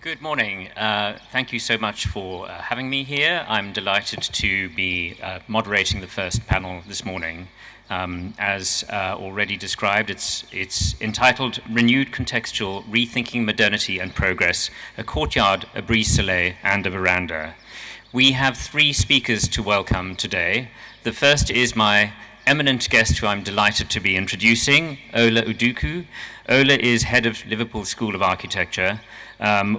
Good morning. Thank you so much for having me here. I'm delighted to be moderating the first panel this morning. As already described, it's entitled Renewed Contextual, Rethinking Modernity and Progress, a Courtyard, a Brise-Soleil, and a Veranda. We have three speakers to welcome today. The first is my eminent guest who I'm delighted to be introducing, Ola Uduku. Ola is head of Liverpool School of Architecture,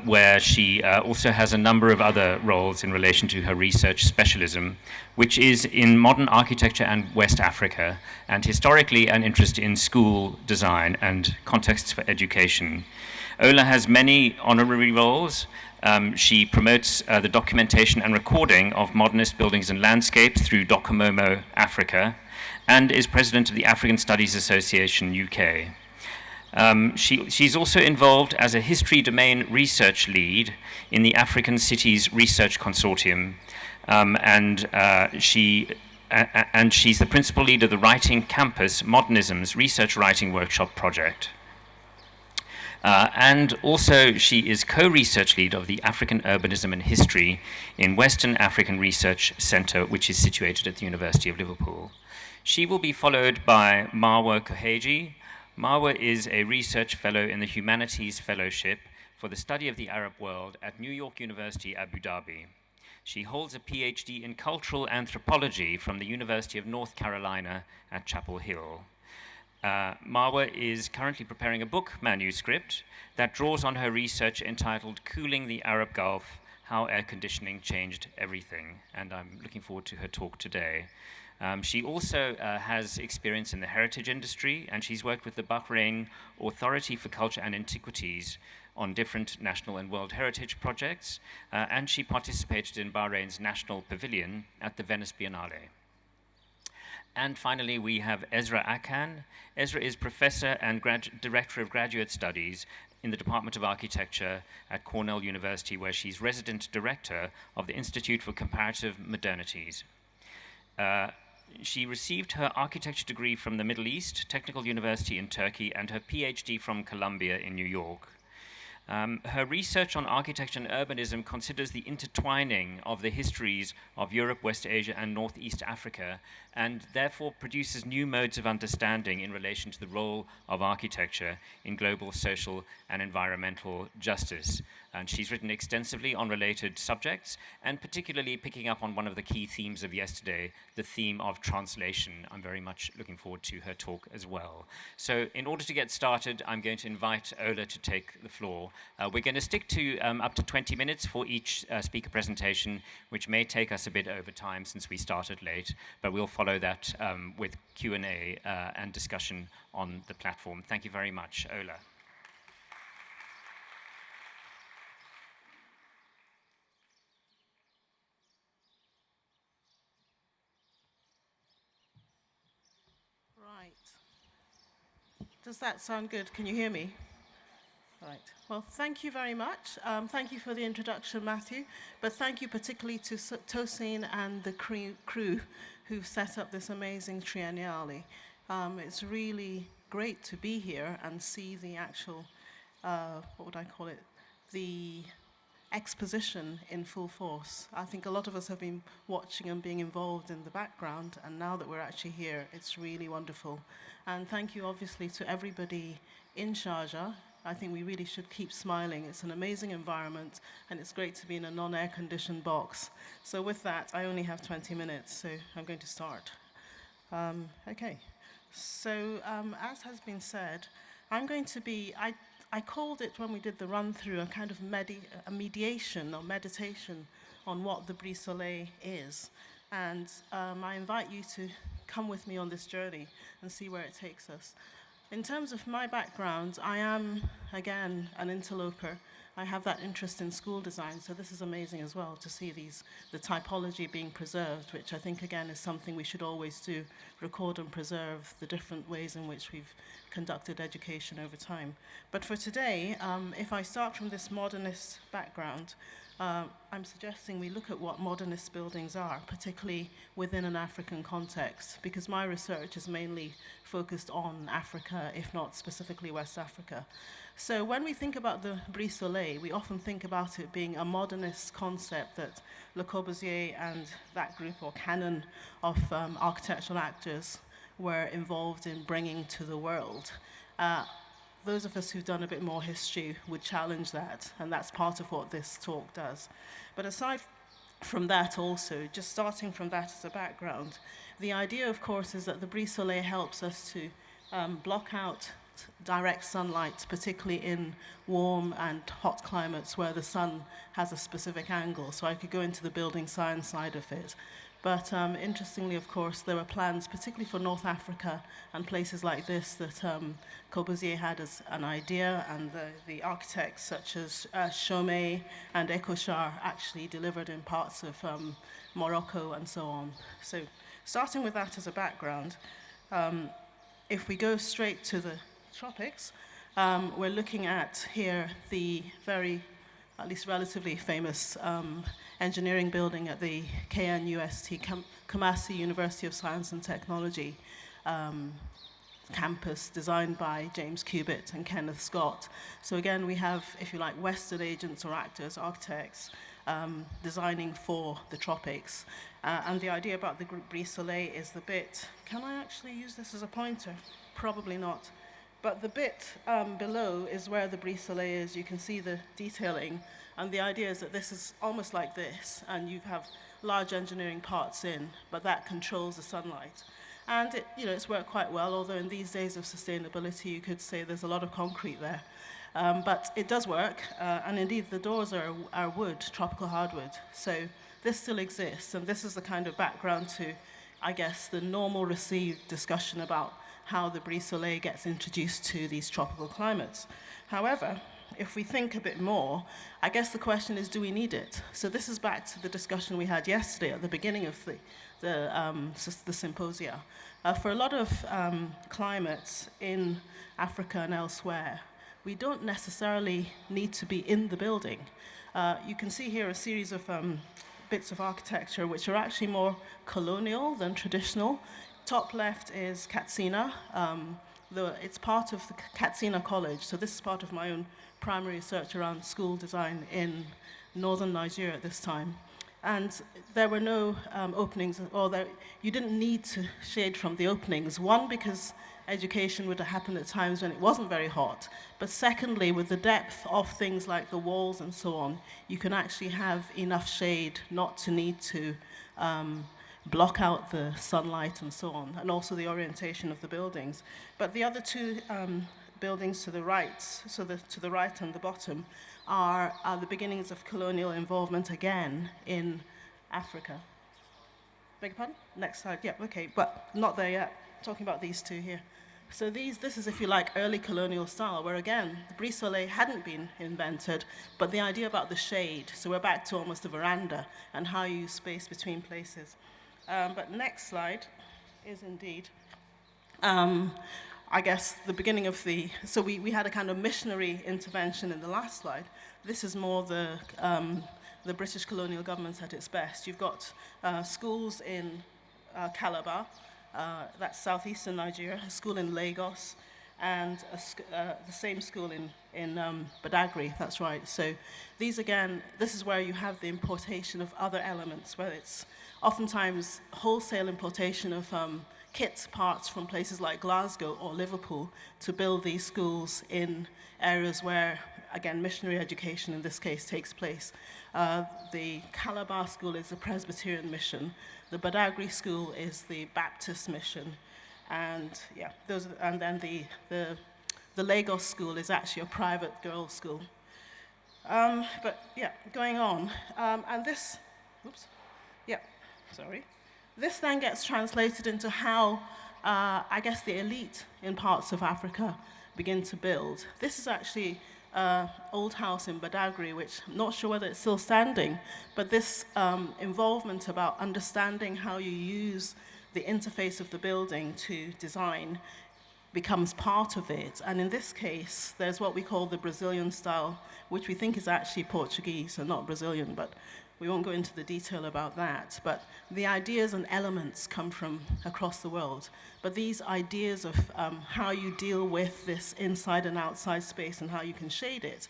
where she also has a number of other roles in relation to her research specialism, which is in modern architecture and West Africa, and historically an interest in school design and contexts for education. Ola has many honorary roles. She promotes the documentation and recording of modernist buildings and landscapes through Docomomo Africa, and is president of the African Studies Association UK. She's also involved as a history domain research lead in the African Cities Research Consortium, and she's the principal lead of the Writing Campus Modernisms Research Writing Workshop project. And also she is co-research lead of the African Urbanism and History in Western African Research Centre, which is situated at the University of Liverpool. She will be followed by Marwa Koheji. Marwa is a research fellow in the Humanities Fellowship for the Study of the Arab World at New York University, Abu Dhabi. She holds a PhD in Cultural Anthropology from the University of North Carolina at Chapel Hill. Marwa is currently preparing a book manuscript that draws on her research entitled Cooling the Arab Gulf, How Air Conditioning Changed Everything, and I'm looking forward to her talk today. She also has experience in the heritage industry, and she's worked with the Bahrain Authority for Culture and Antiquities on different national and world heritage projects, and she participated in Bahrain's National Pavilion at the Venice Biennale. And finally, we have Ezra Akan. Ezra is professor and director of graduate studies in the Department of Architecture at Cornell University, where she's resident director of the Institute for Comparative Modernities. She received her architecture degree from the Middle East Technical University in Turkey and her PhD from Columbia in New York. Her research on architecture and urbanism considers the intertwining of the histories of Europe, West Asia, and Northeast Africa, and therefore produces new modes of understanding in relation to the role of architecture in global social and environmental justice. And she's written extensively on related subjects, and particularly picking up on one of the key themes of yesterday, the theme of translation. I'm very much looking forward to her talk as well. So in order to get started, I'm going to invite Ola to take the floor. We're going to stick to up to 20 minutes for each speaker presentation, which may take us a bit over time since we started late, but we'll follow that with Q&A and discussion on the platform. Thank you very much, Ola. Right. Does that sound good? Can you hear me? Right. Well, thank you very much. Thank you for the introduction, Matthew. But thank you particularly to Tosin and the crew who've set up this amazing triennale. It's really great to be here and see the actual, what would I call it, the exposition in full force. I think a lot of us have been watching and being involved in the background, and now that we're actually here, it's really wonderful. And thank you, obviously, to everybody in Sharjah. I think we really should keep smiling. It's an amazing environment, and it's great to be in a non-air-conditioned box. So with that, I only have 20 minutes, so I'm going to start. Okay. So as has been said, I'm going to be, I called it when we did the run-through a kind of a mediation or meditation on what the Brise-Soleil is. And I invite you to come with me on this journey and see where it takes us. In terms of my background, I am, again, an interloper. I have that interest in school design, so this is amazing as well to see the typology being preserved, which I think, again, is something we should always do, record and preserve the different ways in which we've conducted education over time. But for today, if I start from this modernist background, I'm suggesting we look at what modernist buildings are, particularly within an African context, because my research is mainly focused on Africa, if not specifically West Africa. So when we think about the Brise Soleil, we often think about it being a modernist concept that Le Corbusier and that group or canon of architectural actors were involved in bringing to the world. Those of us who've done a bit more history would challenge that, and that's part of what this talk does. But aside from that also, just starting from that as a background, the idea, of course, is that the Brise Soleil helps us to block out direct sunlight, particularly in warm and hot climates where the sun has a specific angle. So I could go into the building science side of it. But interestingly, of course, there were plans, particularly for North Africa and places like this, that Corbusier had as an idea, and the architects such as Chaumet and Ecochard actually delivered in parts of Morocco and so on. So starting with that as a background, if we go straight to the tropics, we're looking at here the very, at least relatively famous engineering building at the KNUST, Kumasi University of Science and Technology campus, designed by James Cubitt and Kenneth Scott. So again, we have, if you like, Western agents or actors, architects, designing for the tropics. And the idea about the Brise Soleil is the bit, can I actually use this as a pointer? Probably not. But the bit below is where the Brise Soleil is. You can see the detailing. And the idea is that this is almost like this, and you have large engineering parts in, but that controls the sunlight. And it's worked quite well, although in these days of sustainability, you could say there's a lot of concrete there. But it does work, and indeed the doors are wood, tropical hardwood. So this still exists, and this is the kind of background to, I guess, the normal received discussion about how the Brise Soleil gets introduced to these tropical climates. However, if we think a bit more, I guess the question is, do we need it? So this is back to the discussion we had yesterday at the beginning of the symposia. For a lot of climates in Africa and elsewhere, we don't necessarily need to be in the building. You can see here a series of bits of architecture which are actually more colonial than traditional. Top left is Katsina. It's part of the Katsina College, so this is part of my own primary research around school design in northern Nigeria at this time. And there were no openings, you didn't need to shade from the openings. One, because education would have happened at times when it wasn't very hot. But secondly, with the depth of things like the walls and so on, you can actually have enough shade not to need to block out the sunlight and so on, and also the orientation of the buildings. But the other two buildings to the right, to the right and the bottom, are the beginnings of colonial involvement again in Africa. Beg your pardon? Next slide, yeah, okay, but not there yet. Talking about these two here. So this is, if you like, early colonial style, where again, the Brise Soleil hadn't been invented, but the idea about the shade, so we're back to almost a veranda, and how you use space between places. But next slide is indeed, I guess, the beginning of so we had a kind of missionary intervention in the last slide. This is more the British colonial government at its best. You've got schools in Calabar, that's southeastern Nigeria, a school in Lagos, and the same school in Badagry, that's right. So these again, this is where you have the importation of other elements, whether it's oftentimes wholesale importation of kit parts from places like Glasgow or Liverpool to build these schools in areas where, again, missionary education in this case takes place. The Calabar school is the Presbyterian mission. The Badagry school is the Baptist mission. And yeah, and then the Lagos school is actually a private girls' school. But yeah, going on. And this, this then gets translated into how, I guess, the elite in parts of Africa begin to build. This is actually an old house in Badagry, which I'm not sure whether it's still standing, but this involvement about understanding how you use the interface of the building to design becomes part of it. And in this case, there's what we call the Brazilian style, which we think is actually Portuguese and not Brazilian, but we won't go into the detail about that. But the ideas and elements come from across the world. But these ideas of how you deal with this inside and outside space and how you can shade it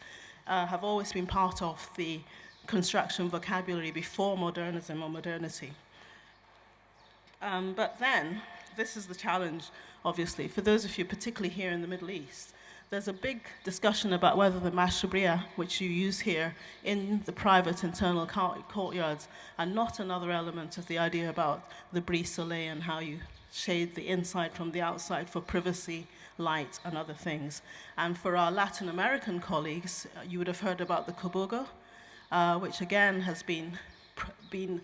have always been part of the construction vocabulary before modernism or modernity. But then, this is the challenge, obviously. For those of you, particularly here in the Middle East, there's a big discussion about whether the mashrabiyah, which you use here in the private internal courtyards, are not another element of the idea about the brise soleil and how you shade the inside from the outside for privacy, light, and other things. And for our Latin American colleagues, you would have heard about the kobogo, which again has been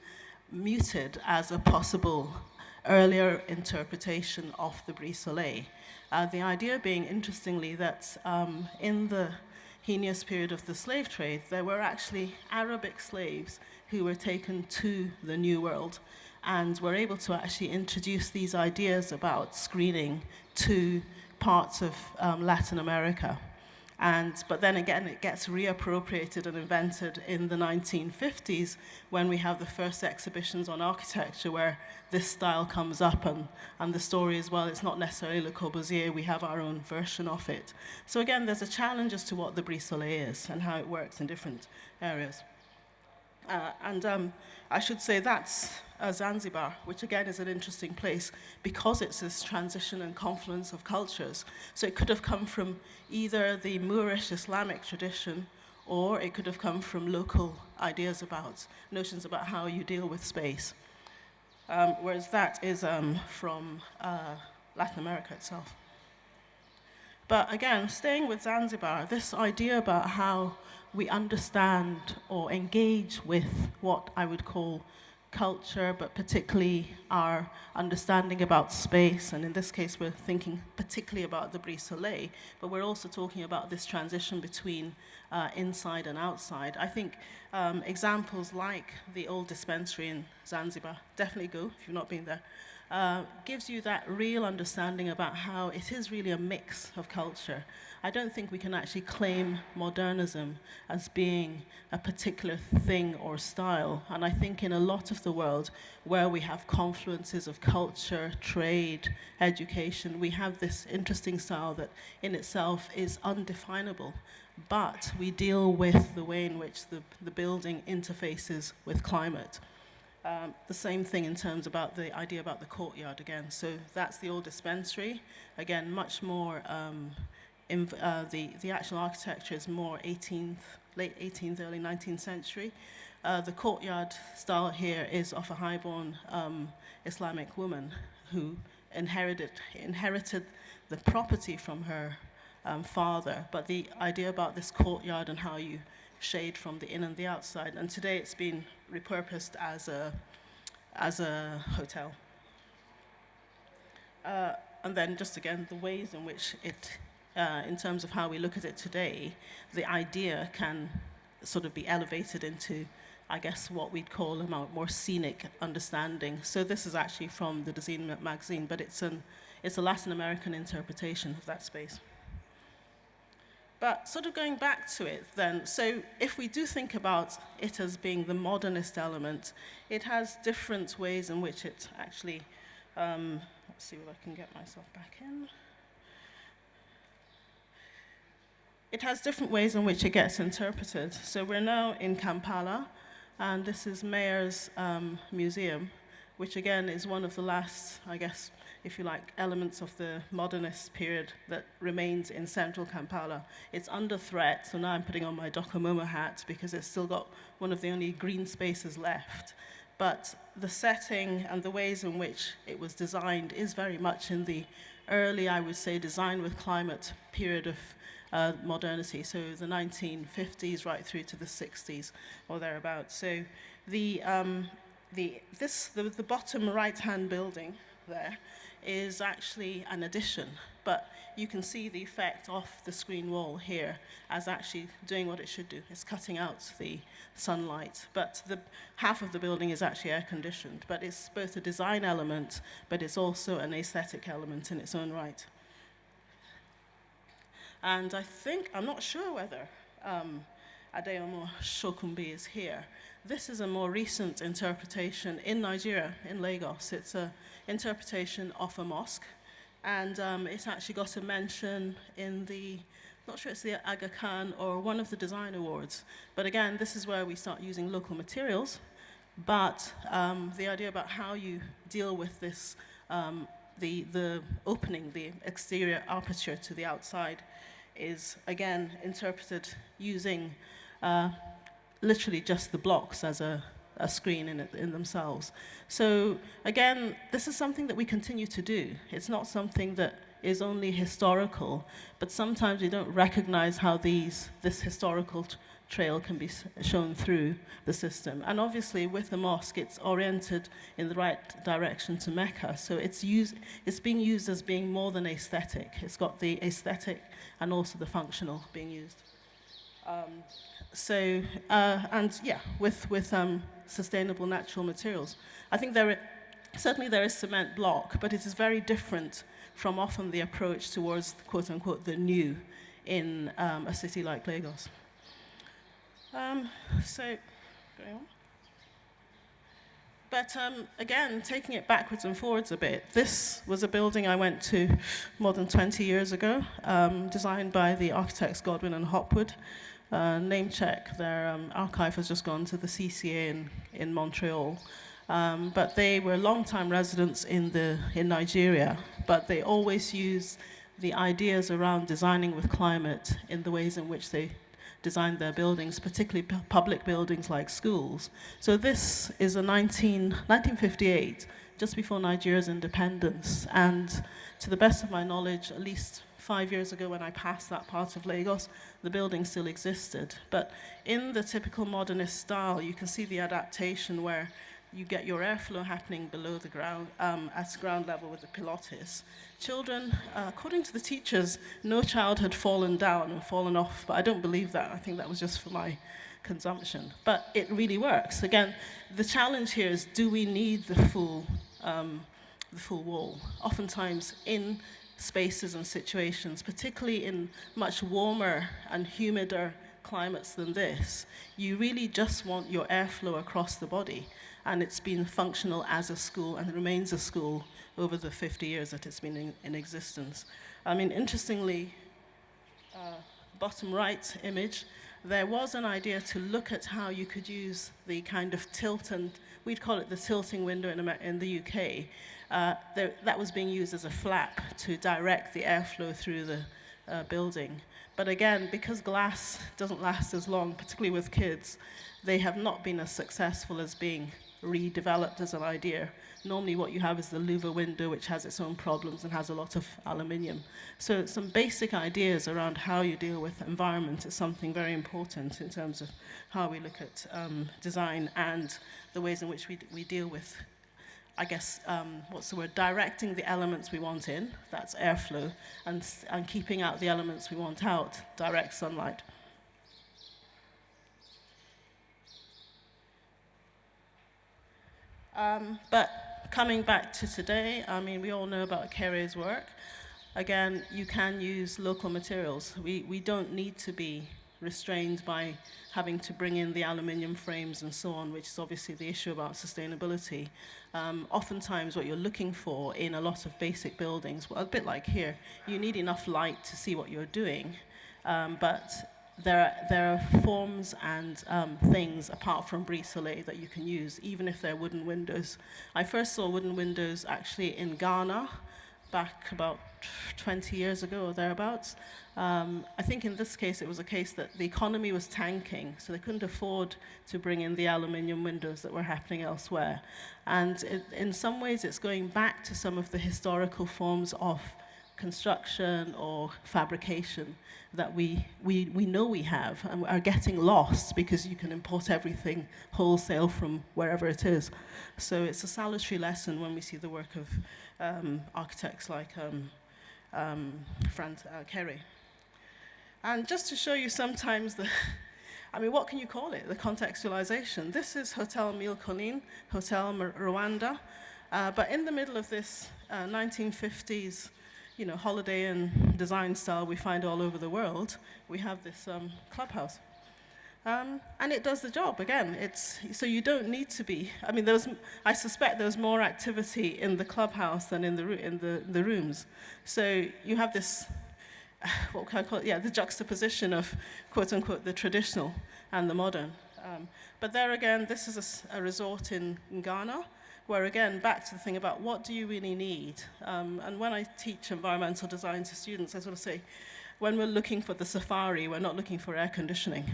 muted as a possible earlier interpretation of the brise soleil. The idea being, interestingly, that in the heinous period of the slave trade, there were actually Arabic slaves who were taken to the New World and were able to actually introduce these ideas about screening to parts of Latin America. But then again, it gets reappropriated and invented in the 1950s when we have the first exhibitions on architecture where this style comes up, and the story as well, it's not necessarily Le Corbusier, we have our own version of it. So again, there's a challenge as to what the brise soleil is and how it works in different areas. I should say that's Zanzibar, which again is an interesting place because it's this transition and confluence of cultures. So it could have come from either the Moorish Islamic tradition, or it could have come from local ideas about, notions about how you deal with space. Whereas that is from Latin America itself. But again, staying with Zanzibar, this idea about how we understand or engage with what I would call culture, but particularly our understanding about space, and in this case we're thinking particularly about the brise soleil, but we're also talking about this transition between inside and outside. I think examples like the old dispensary in Zanzibar, definitely go if you've not been there, gives you that real understanding about how it is really a mix of culture. I don't think we can actually claim modernism as being a particular thing or style. And I think in a lot of the world where we have confluences of culture, trade, education, we have this interesting style that in itself is undefinable. But we deal with the way in which the building interfaces with climate. The same thing in terms about the idea about the courtyard again. So that's the old dispensary. Again, much more, the actual architecture is more late 18th, early 19th century. The courtyard style here is of a highborn Islamic woman who inherited the property from her father. But the idea about this courtyard and how you shade from the in and the outside. And today it's been repurposed as a hotel. And then just again, the ways in which it, in terms of how we look at it today, the idea can sort of be elevated into, I guess, what we'd call a more scenic understanding. So this is actually from the Design magazine, but it's a Latin American interpretation of that space. But sort of going back to it then, so if we do think about it as being the modernist element, it has different ways in which it actually, let's see if I can get myself back in. It has different ways in which it gets interpreted. So we're now in Kampala, and this is Mayer's museum, which again is one of the last, I guess, if you like, elements of the modernist period that remains in central Kampala. It's under threat, so now I'm putting on my Docomomo hat because it's still got one of the only green spaces left. But the setting and the ways in which it was designed is very much in the early, I would say, design with climate period of modernity, so the 1950s right through to the 60s or thereabouts. So the bottom right-hand building there is actually an addition, but you can see the effect of the screen wall here as actually doing what it should do. It's cutting out the sunlight, but the half of the building is actually air-conditioned, but it's both a design element, but it's also an aesthetic element in its own right. And I'm not sure whether Adeomo Shokunbi is here. This is a more recent interpretation in Nigeria, in Lagos. It's an interpretation of a mosque, and it's actually got a mention in the, not sure it's the Aga Khan or one of the design awards. But again, this is where we start using local materials, but the idea about how you deal with this, the opening, the exterior aperture to the outside, is again interpreted using literally just the blocks as a screen in themselves. So again, this is something that we continue to do. It's not something that is only historical, but sometimes we don't recognize how this historical trail can be shown through the system. And obviously with the mosque, it's oriented in the right direction to Mecca. So it's being used as being more than aesthetic. It's got the aesthetic and also the functional being used. With sustainable natural materials. I think certainly there is cement block, but it is very different from often the approach towards, quote unquote, the new in a city like Lagos. Going on. But again, taking it backwards and forwards a bit, this was a building I went to more than 20 years ago, designed by the architects Godwin and Hopwood. Name check, their archive has just gone to the CCA in Montreal. But they were long-time residents in Nigeria, but they always use the ideas around designing with climate in the ways in which they designed their buildings, particularly public buildings like schools. So this is a 1958, just before Nigeria's independence. And to the best of my knowledge, at least 5 years ago when I passed that part of Lagos, the building still existed. But in the typical modernist style, you can see the adaptation where you get your airflow happening below the ground, at ground level with the pilates. Children, according to the teachers, no child had fallen down and fallen off, but I don't believe that. I think that was just for my consumption. But it really works. Again, the challenge here is, do we need the full wall? Oftentimes in spaces and situations, particularly in much warmer and humider climates than this, you really just want your airflow across the body. And it's been functional as a school and remains a school over the 50 years that it's been in existence. I mean, interestingly, bottom right image, there was an idea to look at how you could use the kind of tilt, and we'd call it the tilting window in the UK. That was being used as a flap to direct the airflow through the building. But again, because glass doesn't last as long, particularly with kids, they have not been as successful as being redeveloped as an idea. Normally what you have is the louver window, which has its own problems and has a lot of aluminium. So some basic ideas around how you deal with environment is something very important in terms of how we look at design and the ways in which we deal with, I guess, directing the elements we want in, that's airflow, and keeping out the elements we want out, direct sunlight. But coming back to today, I mean, we all know about Kere's work. Again, you can use local materials. We don't need to be restrained by having to bring in the aluminium frames and so on, which is obviously the issue about sustainability. Oftentimes what you're looking for in a lot of basic buildings, well, a bit like here, you need enough light to see what you're doing, but there are forms and things apart from brise-soleil that you can use, even if they're wooden windows. I first saw wooden windows actually in Ghana, back about 20 years ago or thereabouts. I think in this case, it was a case that the economy was tanking, so they couldn't afford to bring in the aluminium windows that were happening elsewhere. And in some ways, it's going back to some of the historical forms of construction or fabrication that we know we have and are getting lost because you can import everything wholesale from wherever it is. So it's a salutary lesson when we see the work of architects like Franz Kere. And just to show you sometimes I mean, what can you call it? The contextualization. This is Hotel Mille Collines, Hotel Rwanda. But in the middle of this 1950s holiday and design style we find all over the world, we have this clubhouse. And it does the job. Again, so you don't need to be. I mean, I suspect there was more activity in the clubhouse than in the rooms. So you have this, what can I call it? Yeah, the juxtaposition of quote unquote the traditional and the modern. But there again, this is a resort in Ghana, where again, back to the thing about what do you really need. And when I teach environmental design to students, I sort of say, when we're looking for the safari, we're not looking for air conditioning.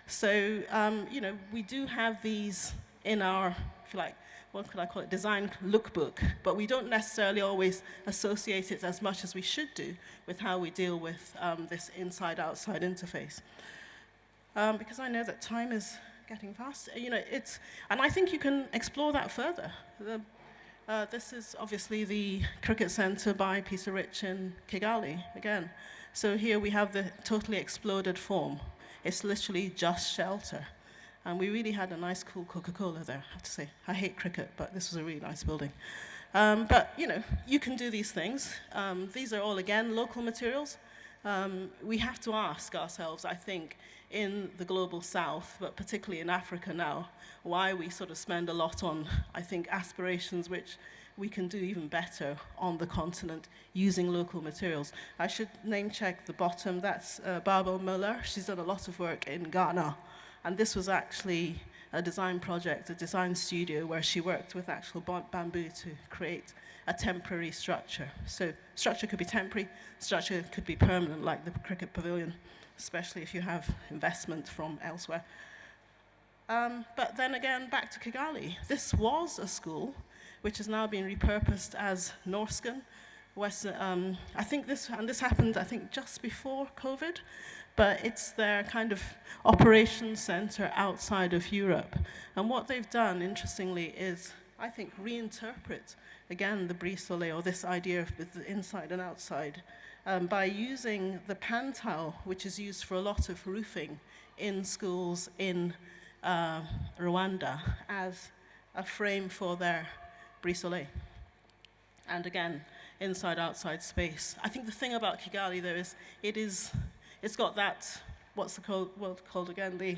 So, we do have these in our, if you like, what could I call it, design lookbook, but we don't necessarily always associate it as much as we should do with how we deal with this inside-outside interface. Because I know that time is getting fast. And I think you can explore that further. This is obviously the Cricket Centre by Peter Rich in Kigali, again. So here we have the totally exploded form. It's literally just shelter. And we really had a nice, cool Coca-Cola there, I have to say. I hate cricket, but this was a really nice building. But, you can do these things. These are all, again, local materials. We have to ask ourselves, I think, in the global south, but particularly in Africa now, why we sort of spend a lot on, I think, aspirations which we can do even better on the continent using local materials. I should name check the bottom. That's Barbara Muller. She's done a lot of work in Ghana. And this was actually a design project, a design studio, where she worked with actual bamboo to create a temporary structure. So structure could be temporary, structure could be permanent, like the cricket pavilion, especially if you have investment from elsewhere. But then again, back to Kigali. This was a school which has now been repurposed as Norsken. I think this happened, I think, just before COVID, but it's their kind of operations center outside of Europe. And what they've done, interestingly, is, I think, reinterpret, again, the brise soleil, or this idea of the inside and outside, by using the pan tile, which is used for a lot of roofing in schools in Rwanda, as a frame for their brise soleil. And again, inside-outside space. I think the thing about Kigali, though, is it's got that, what's the word called again? The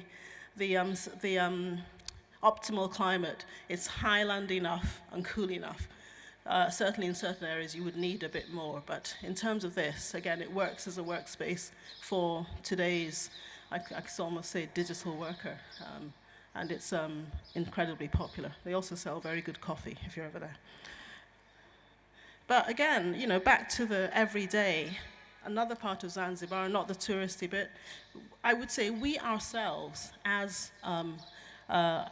optimal climate. It's highland enough and cool enough. Certainly in certain areas you would need a bit more, but in terms of this, again, it works as a workspace for today's, I could almost say, digital worker. And it's incredibly popular. They also sell very good coffee, if you're ever there. But again, back to the everyday, another part of Zanzibar, not the touristy bit, I would say we ourselves, as,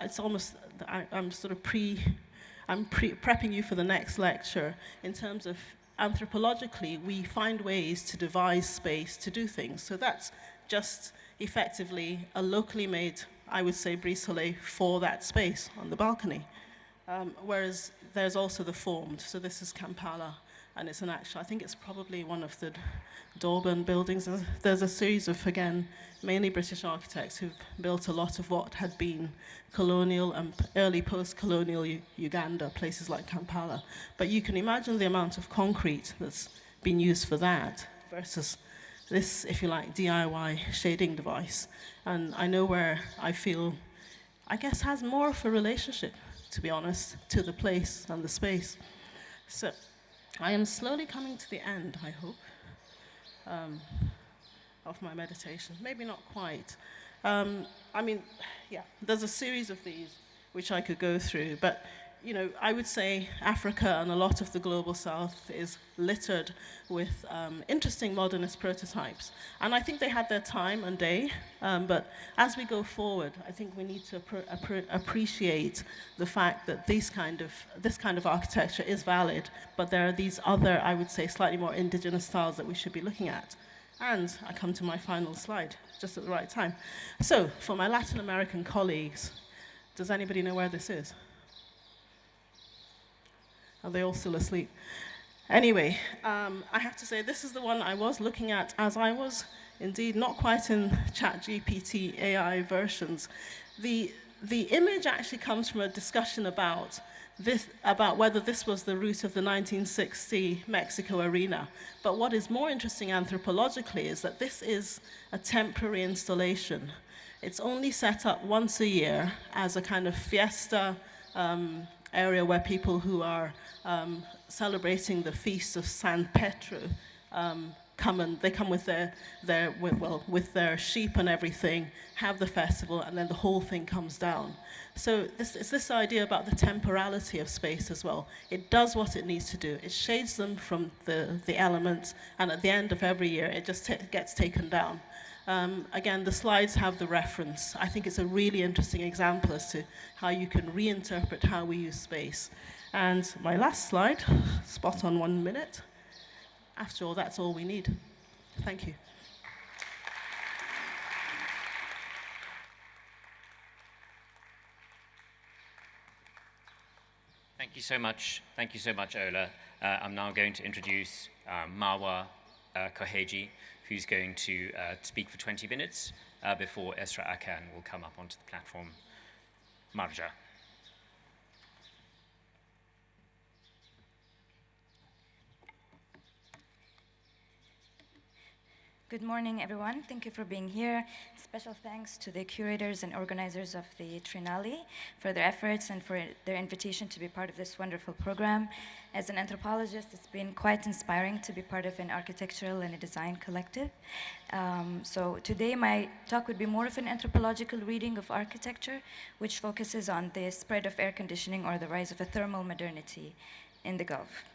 it's almost, I'm sort of prepping you for the next lecture, in terms of anthropologically, we find ways to devise space to do things. So that's just effectively a locally made, I would say, brise soleil for that space on the balcony. Whereas there's also the formed. So this is Kampala, and it's an actual, I think it's probably one of the Durban buildings. There's a series of, again, mainly British architects who've built a lot of what had been colonial and early post-colonial Uganda, places like Kampala. But you can imagine the amount of concrete that's been used for that versus this, if you like, DIY shading device. And I know where I feel, I guess, has more of a relationship, to be honest, to the place and the space. So I am slowly coming to the end, I hope, of my meditation. Maybe not quite. There's a series of these which I could go through, but I would say Africa and a lot of the global south is littered with interesting modernist prototypes. And I think they had their time and day, but as we go forward, I think we need to appreciate the fact that this kind of architecture is valid, but there are these other, I would say, slightly more indigenous styles that we should be looking at. And I come to my final slide, just at the right time. So, for my Latin American colleagues, does anybody know where this is? Are they all still asleep? Anyway, I have to say this is the one I was looking at as I was indeed not quite in ChatGPT AI versions. The image actually comes from a discussion about about whether this was the route of the 1960 Mexico arena. But what is more interesting anthropologically is that this is a temporary installation. It's only set up once a year as a kind of fiesta area where people who are celebrating the feast of San Pedro come with with their sheep and everything, have the festival, and then the whole thing comes down. So it's this idea about the temporality of space as well. It does what it needs to do. It shades them from the elements, and at the end of every year, it just gets taken down. Again, the slides have the reference. I think it's a really interesting example as to how you can reinterpret how we use space. And my last slide, spot on 1 minute. After all, that's all we need. Thank you. Thank you so much. Thank you so much, Ola. I'm now going to introduce Marwa Koheji, who's going to speak for 20 minutes before Esra Akan will come up onto the platform. Marja. Good morning, everyone. Thank you for being here. Special thanks to the curators and organizers of the Trinali for their efforts and for their invitation to be part of this wonderful program. As an anthropologist, it's been quite inspiring to be part of an architectural and a design collective. So today my talk would be more of an anthropological reading of architecture, which focuses on the spread of air conditioning or the rise of a thermal modernity in the Gulf.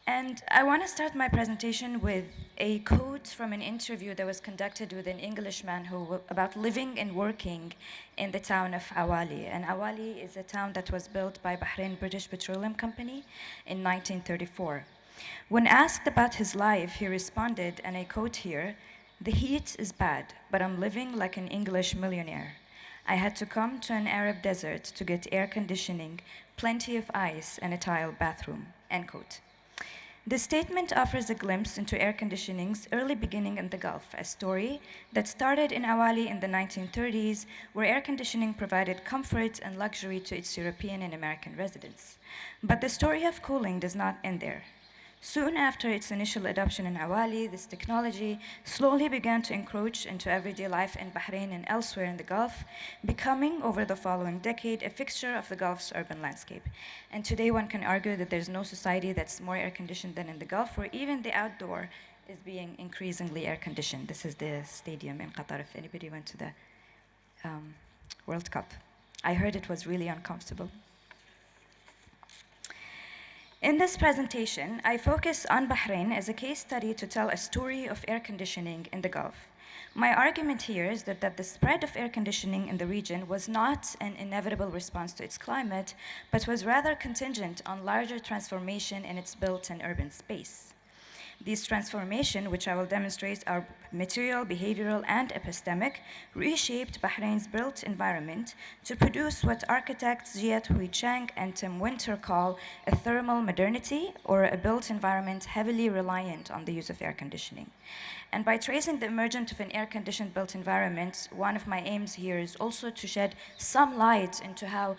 And I want to start my presentation with a quote from an interview that was conducted with an Englishman about living and working in the town of Awali. And Awali is a town that was built by Bahrain British Petroleum Company in 1934. When asked about his life, he responded, and I quote here, "The heat is bad, but I'm living like an English millionaire. I had to come to an Arab desert to get air conditioning, plenty of ice, and a tile bathroom," end quote. This statement offers a glimpse into air conditioning's early beginning in the Gulf, a story that started in Awali in the 1930s, where air conditioning provided comfort and luxury to its European and American residents. But the story of cooling does not end there. Soon after its initial adoption in Awali, this technology slowly began to encroach into everyday life in Bahrain and elsewhere in the Gulf, becoming, over the following decade, a fixture of the Gulf's urban landscape. And today one can argue that there's no society that's more air-conditioned than in the Gulf, where even the outdoor is being increasingly air-conditioned. This is the stadium in Qatar, if anybody went to the World Cup. I heard it was really uncomfortable. In this presentation, I focus on Bahrain as a case study to tell a story of air conditioning in the Gulf. My argument here is that the spread of air conditioning in the region was not an inevitable response to its climate, but was rather contingent on larger transformation in its built and urban space. These transformations, which I will demonstrate, are material, behavioral, and epistemic, reshaped Bahrain's built environment to produce what architects Ziad Hui Chang and Tim Winter call a thermal modernity, or a built environment heavily reliant on the use of air conditioning. And by tracing the emergence of an air-conditioned built environment, one of my aims here is also to shed some light into how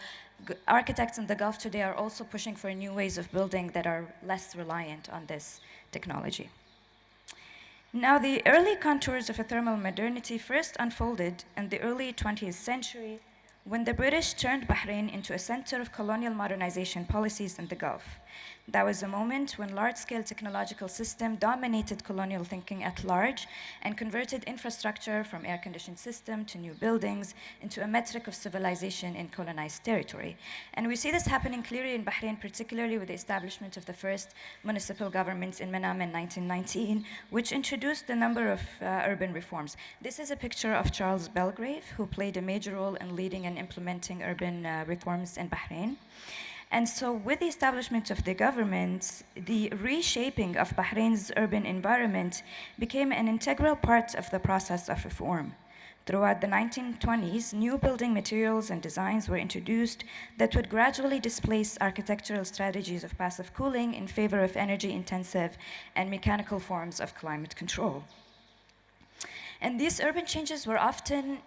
architects in the Gulf today are also pushing for new ways of building that are less reliant on this technology. Now, the early contours of a thermal modernity first unfolded in the early 20th century when the British turned Bahrain into a center of colonial modernization policies in the Gulf. That was a moment when large-scale technological systems dominated colonial thinking at large and converted infrastructure from air-conditioned system to new buildings into a metric of civilization in colonized territory. And we see this happening clearly in Bahrain, particularly with the establishment of the first municipal governments in Manam in 1919, which introduced a number of urban reforms. This is a picture of Charles Belgrave, who played a major role in leading and implementing urban reforms in Bahrain. And so with the establishment of the government, the reshaping of Bahrain's urban environment became an integral part of the process of reform. Throughout the 1920s, new building materials and designs were introduced that would gradually displace architectural strategies of passive cooling in favor of energy-intensive and mechanical forms of climate control. And these urban changes were often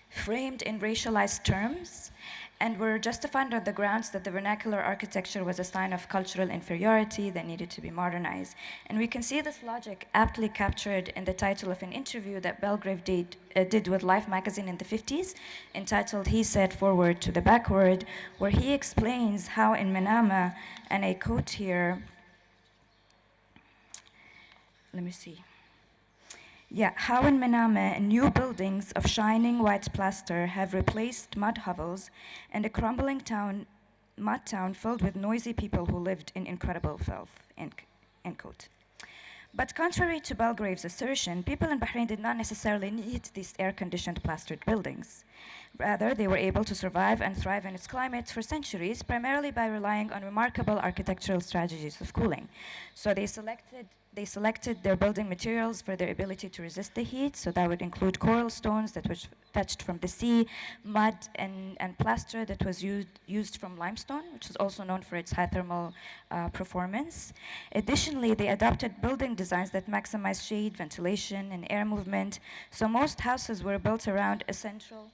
framed in racialized terms, and were justified on the grounds that the vernacular architecture was a sign of cultural inferiority that needed to be modernized. And we can see this logic aptly captured in the title of an interview that Belgrave did with Life magazine in the 50s, entitled He Said Forward to the Backward, where he explains how in Manama, and I quote here, let me see. Yeah, how in Manama, new buildings of shining white plaster have replaced mud hovels and a crumbling mud town filled with noisy people who lived in incredible filth, end quote. But contrary to Belgrave's assertion, people in Bahrain did not necessarily need these air-conditioned plastered buildings. Rather, they were able to survive and thrive in its climate for centuries, primarily by relying on remarkable architectural strategies of cooling. So they selected their building materials for their ability to resist the heat, so that would include coral stones that was fetched from the sea, mud and plaster that was used from limestone, which is also known for its high thermal performance. Additionally, they adopted building designs that maximize shade, ventilation, and air movement, so most houses were built around a central.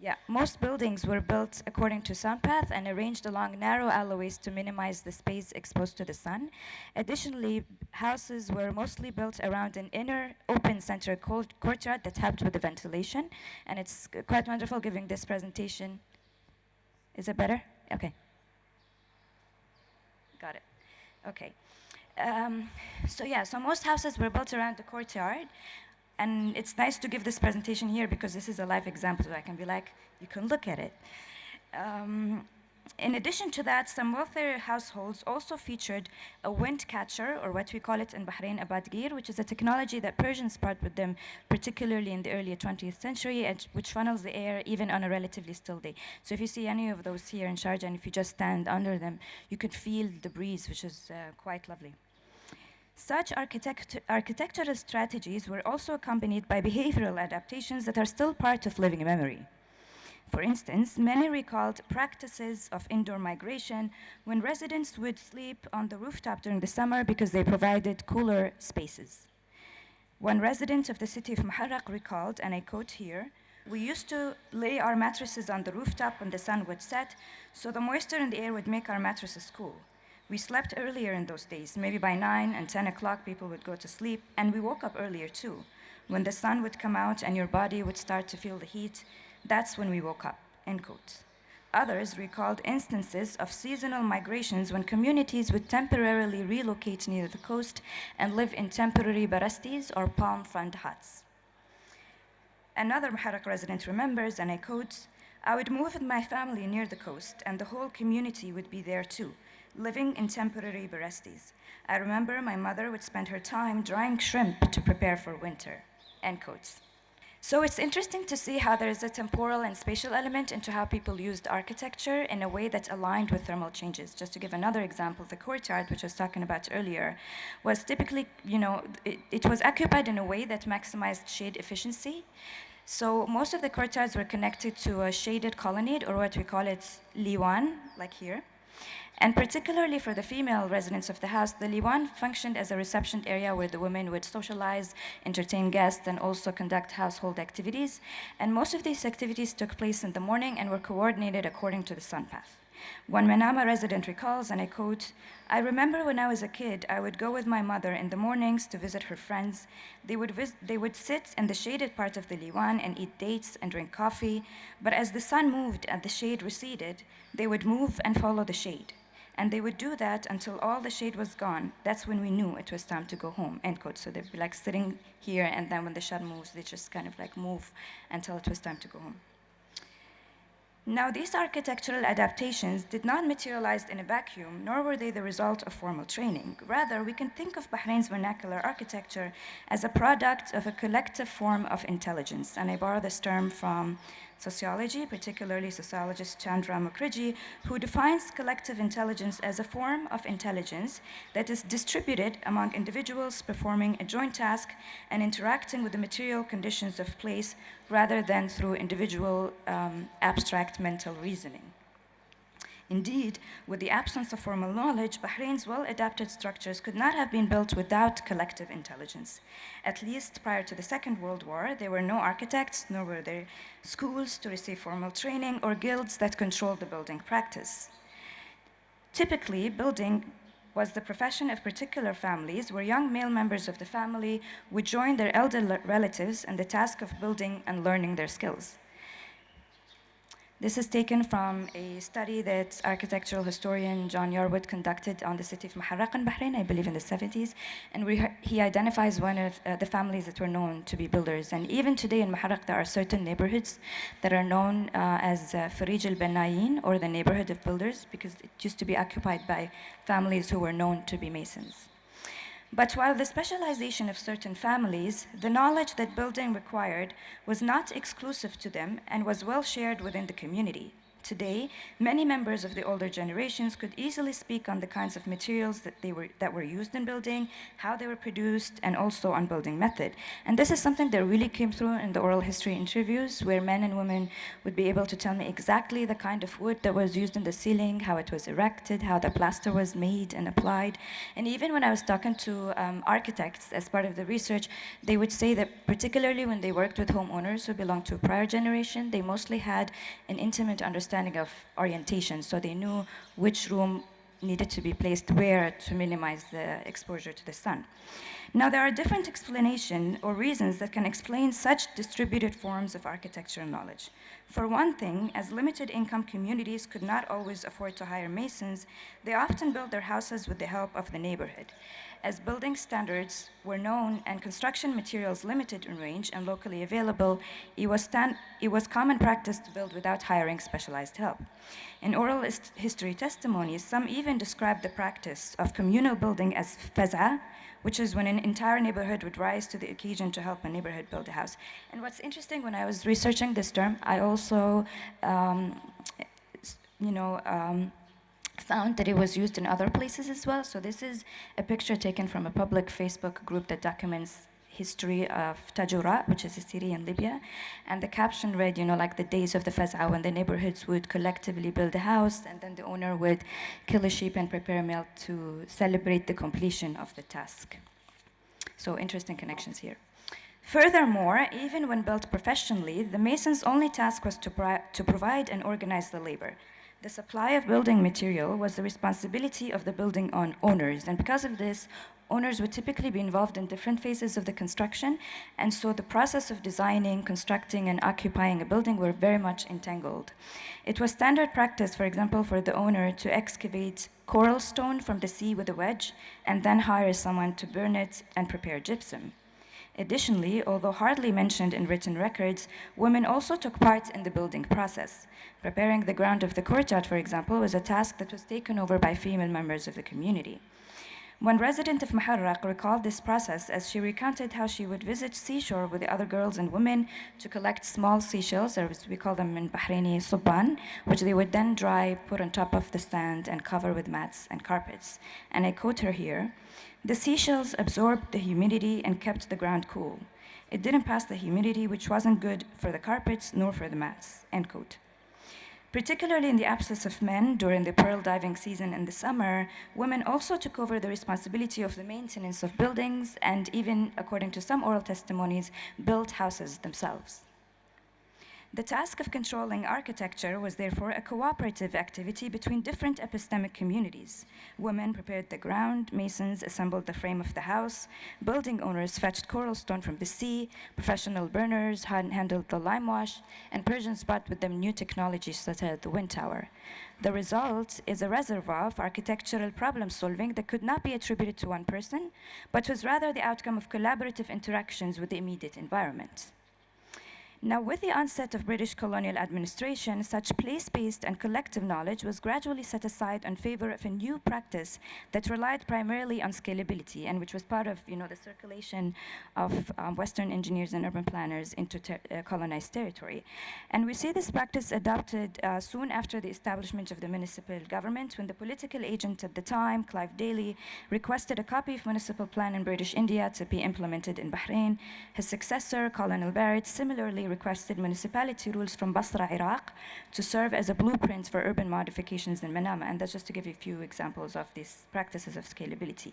Yeah, most buildings were built according to sun path and arranged along narrow alleyways to minimize the space exposed to the sun. Additionally, houses were mostly built around an inner open center courtyard that helped with the ventilation. And it's quite wonderful giving this presentation. Is it better? Okay. Got it. Okay. So most houses were built around the courtyard. And it's nice to give this presentation here because this is a live example, so I can be like, you can look at it. In addition to that, some wealthier households also featured a wind catcher, or what we call it in Bahrain, a badgir, which is a technology that Persians brought with them, particularly in the early 20th century, which funnels the air even on a relatively still day. So if you see any of those here in Sharjah, and if you just stand under them, you could feel the breeze, which is quite lovely. Such architectural strategies were also accompanied by behavioral adaptations that are still part of living memory. For instance, many recalled practices of indoor migration when residents would sleep on the rooftop during the summer because they provided cooler spaces. One resident of the city of Muharraq recalled, and I quote here, "We used to lay our mattresses on the rooftop when the sun would set, so the moisture in the air would make our mattresses cool. We slept earlier in those days. Maybe by 9 and 10 o'clock people would go to sleep, and we woke up earlier too. When the sun would come out and your body would start to feel the heat, that's when we woke up," end quote. Others recalled instances of seasonal migrations when communities would temporarily relocate near the coast and live in temporary barastis or palm frond huts. Another Muharraq resident remembers, and I quote, "I would move with my family near the coast, and the whole community would be there too, living in temporary barastis. I remember my mother would spend her time drying shrimp to prepare for winter," end quotes. So it's interesting to see how there is a temporal and spatial element into how people used architecture in a way that aligned with thermal changes. Just to give another example, the courtyard, which I was talking about earlier, was typically, it was occupied in a way that maximized shade efficiency. So most of the courtyards were connected to a shaded colonnade, or what we call it liwan, like here. And particularly for the female residents of the house, the liwan functioned as a reception area where the women would socialize, entertain guests, and also conduct household activities. And most of these activities took place in the morning and were coordinated according to the sun path. One Manama resident recalls, and I quote, "I remember when I was a kid, I would go with my mother in the mornings to visit her friends. They would sit in the shaded part of the liwan and eat dates and drink coffee. But as the sun moved and the shade receded, they would move and follow the shade. And they would do that until all the shade was gone. That's when we knew it was time to go home," end quote. So they'd be like sitting here, and then when the shade moves, they just kind of like move until it was time to go home. Now, these architectural adaptations did not materialize in a vacuum, nor were they the result of formal training. Rather, we can think of Bahrain's vernacular architecture as a product of a collective form of intelligence. And I borrow this term from sociology, particularly sociologist Chandra Mukherjee, who defines collective intelligence as a form of intelligence that is distributed among individuals performing a joint task and interacting with the material conditions of place rather than through individual abstract mental reasoning. Indeed, with the absence of formal knowledge, Bahrain's well-adapted structures could not have been built without collective intelligence. At least prior to the Second World War, there were no architects, nor were there schools to receive formal training or guilds that controlled the building practice. Typically, building was the profession of particular families where young male members of the family would join their elder relatives in the task of building and learning their skills. This is taken from a study that architectural historian John Yarwood conducted on the city of Maharraq in Bahrain, I believe in the 70s, and he identifies one of the families that were known to be builders. And even today in Maharraq, there are certain neighborhoods that are known as Farij al-Bannayin, or the neighborhood of builders, because it used to be occupied by families who were known to be masons. But while the specialization of certain families, the knowledge that building required was not exclusive to them and was well shared within the community. Today, many members of the older generations could easily speak on the kinds of materials that were used in building, how they were produced, and also on building method. And this is something that really came through in the oral history interviews, where men and women would be able to tell me exactly the kind of wood that was used in the ceiling, how it was erected, how the plaster was made and applied. And even when I was talking to architects as part of the research, they would say that particularly when they worked with homeowners who belonged to a prior generation, they mostly had an intimate understanding of orientation, so they knew which room needed to be placed where to minimize the exposure to the sun. Now, there are different explanations or reasons that can explain such distributed forms of architectural knowledge. For one thing, as limited income communities could not always afford to hire masons, they often built their houses with the help of the neighborhood. As building standards were known and construction materials limited in range and locally available, it was common practice to build without hiring specialized help. In oral history testimonies, some even described the practice of communal building as faz'a, which is when an entire neighborhood would rise to the occasion to help a neighborhood build a house. And what's interesting, when I was researching this term, I also found that it was used in other places as well. So this is a picture taken from a public Facebook group that documents history of Tajura, which is a city in Libya. And the caption read, like the days of the Faz'a, when the neighborhoods would collectively build a house, and then the owner would kill a sheep and prepare a meal to celebrate the completion of the task. So interesting connections here. Furthermore, even when built professionally, the mason's only task was to provide and organize the labor. The supply of building material was the responsibility of the building owners, and because of this, owners would typically be involved in different phases of the construction, and so the process of designing, constructing, and occupying a building were very much entangled. It was standard practice, for example, for the owner to excavate coral stone from the sea with a wedge, and then hire someone to burn it and prepare gypsum. Additionally, although hardly mentioned in written records, women also took part in the building process. Preparing the ground of the courtyard, for example, was a task that was taken over by female members of the community. One resident of Maharraq recalled this process as she recounted how she would visit seashore with the other girls and women to collect small seashells, or as we call them in Bahraini, subban, which they would then dry, put on top of the sand, and cover with mats and carpets. And I quote her here, "The seashells absorbed the humidity and kept the ground cool. It didn't pass the humidity, which wasn't good for the carpets nor for the mats," end quote. Particularly in the absence of men during the pearl diving season in the summer, women also took over the responsibility of the maintenance of buildings and even, according to some oral testimonies, built houses themselves. The task of controlling architecture was therefore a cooperative activity between different epistemic communities. Women prepared the ground, masons assembled the frame of the house, building owners fetched coral stone from the sea, professional burners handled the lime wash, and Persians brought with them new technologies such as the wind tower. The result is a reservoir of architectural problem solving that could not be attributed to one person, but was rather the outcome of collaborative interactions with the immediate environment. Now, with the onset of British colonial administration, such place-based and collective knowledge was gradually set aside in favor of a new practice that relied primarily on scalability, and which was part of the circulation of Western engineers and urban planners into colonized territory. And we see this practice adopted soon after the establishment of the municipal government, when the political agent at the time, Clive Daly, requested a copy of municipal plan in British India to be implemented in Bahrain. His successor, Colonel Barrett, similarly requested municipality rules from Basra, Iraq, to serve as a blueprint for urban modifications in Manama. And that's just to give you a few examples of these practices of scalability.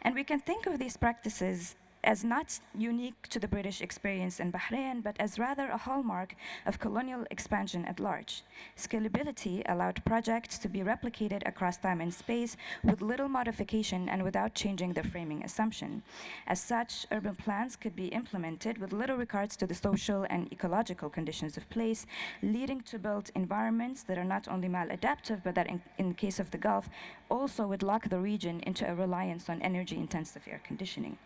And we can think of these practices as not unique to the British experience in Bahrain, but as rather a hallmark of colonial expansion at large. Scalability allowed projects to be replicated across time and space with little modification and without changing the framing assumption. As such, urban plans could be implemented with little regards to the social and ecological conditions of place, leading to built environments that are not only maladaptive, but that in the case of the Gulf, also would lock the region into a reliance on energy-intensive air conditioning.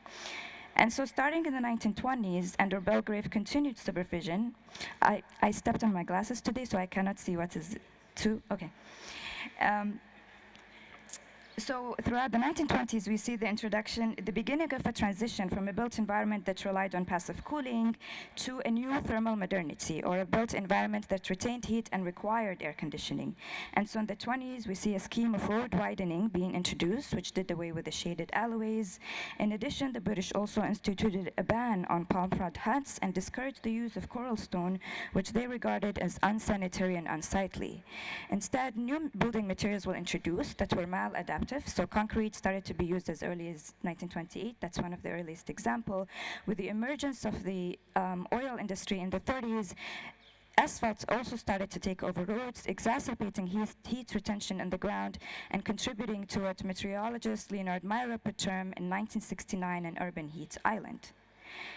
And so starting in the 1920s, under Belgrave continued supervision, I stepped on my glasses today, so I cannot see what is two, okay. So throughout the 1920s, we see the beginning of a transition from a built environment that relied on passive cooling to a new thermal modernity, or a built environment that retained heat and required air conditioning. And so in the 20s, we see a scheme of road widening being introduced, which did away with the shaded alleyways. In addition, the British also instituted a ban on palm frond huts and discouraged the use of coral stone, which they regarded as unsanitary and unsightly. Instead, new building materials were introduced that were maladaptive. So concrete started to be used as early as 1928. That's one of the earliest examples. With the emergence of the oil industry in the 30s, asphalt also started to take over roads, exacerbating heat retention in the ground and contributing to what meteorologist Leonard Meyer put term in 1969 an urban heat island.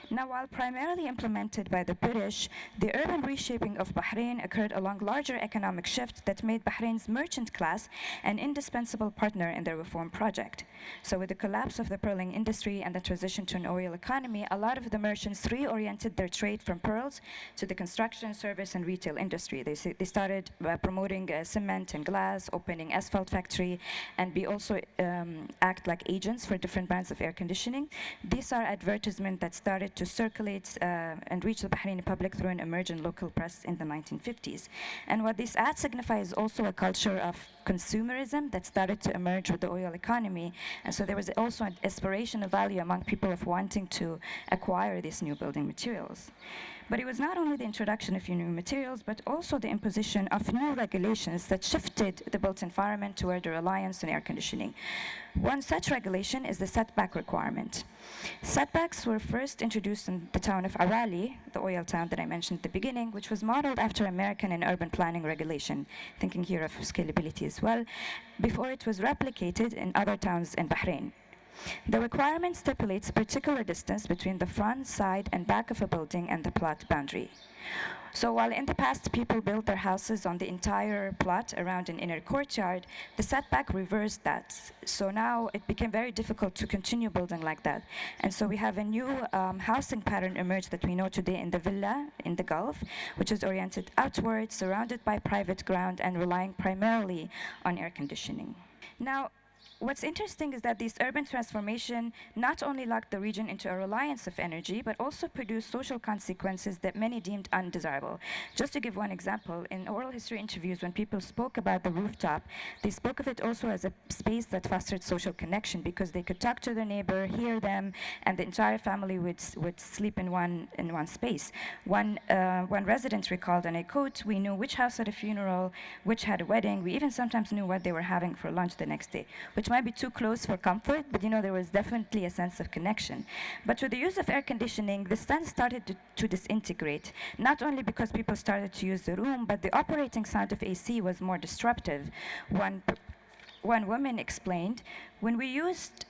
Now, while primarily implemented by the British, the urban reshaping of Bahrain occurred along larger economic shifts that made Bahrain's merchant class an indispensable partner in the reform project. So with the collapse of the pearling industry and the transition to an oil economy, a lot of the merchants reoriented their trade from pearls to the construction, service, and retail industry. They started promoting cement and glass, opening asphalt factory, and also act like agents for different brands of air conditioning. These are advertisements that started to circulate and reach the Bahraini public through an emergent local press in the 1950s. And what this ad signifies is also a culture of consumerism that started to emerge with the oil economy. And so there was also an aspirational value among people of wanting to acquire these new building materials. But it was not only the introduction of new materials, but also the imposition of new regulations that shifted the built environment toward a reliance on air conditioning. One such regulation is the setback requirement. Setbacks were first introduced in the town of Awali, the oil town that I mentioned at the beginning, which was modeled after American and urban planning regulation, thinking here of scalability as well, before it was replicated in other towns in Bahrain. The requirement stipulates a particular distance between the front, side, and back of a building and the plot boundary. So while in the past people built their houses on the entire plot around an inner courtyard, the setback reversed that. So now it became very difficult to continue building like that. And so we have a new housing pattern emerge that we know today in the villa in the Gulf, which is oriented outwards, surrounded by private ground, and relying primarily on air conditioning. Now, what's interesting is that this urban transformation not only locked the region into a reliance of energy, but also produced social consequences that many deemed undesirable. Just to give one example, in oral history interviews, when people spoke about the rooftop, they spoke of it also as a space that fostered social connection because they could talk to their neighbor, hear them, and the entire family would sleep in one space. One resident recalled, and I quote, "We knew which house had a funeral, which had a wedding. We even sometimes knew what they were having for lunch the next day," which might be too close for comfort, but there was definitely a sense of connection. But with the use of air conditioning, the sun started to disintegrate, not only because people started to use the room, but the operating sound of AC was more disruptive. One woman explained, when we used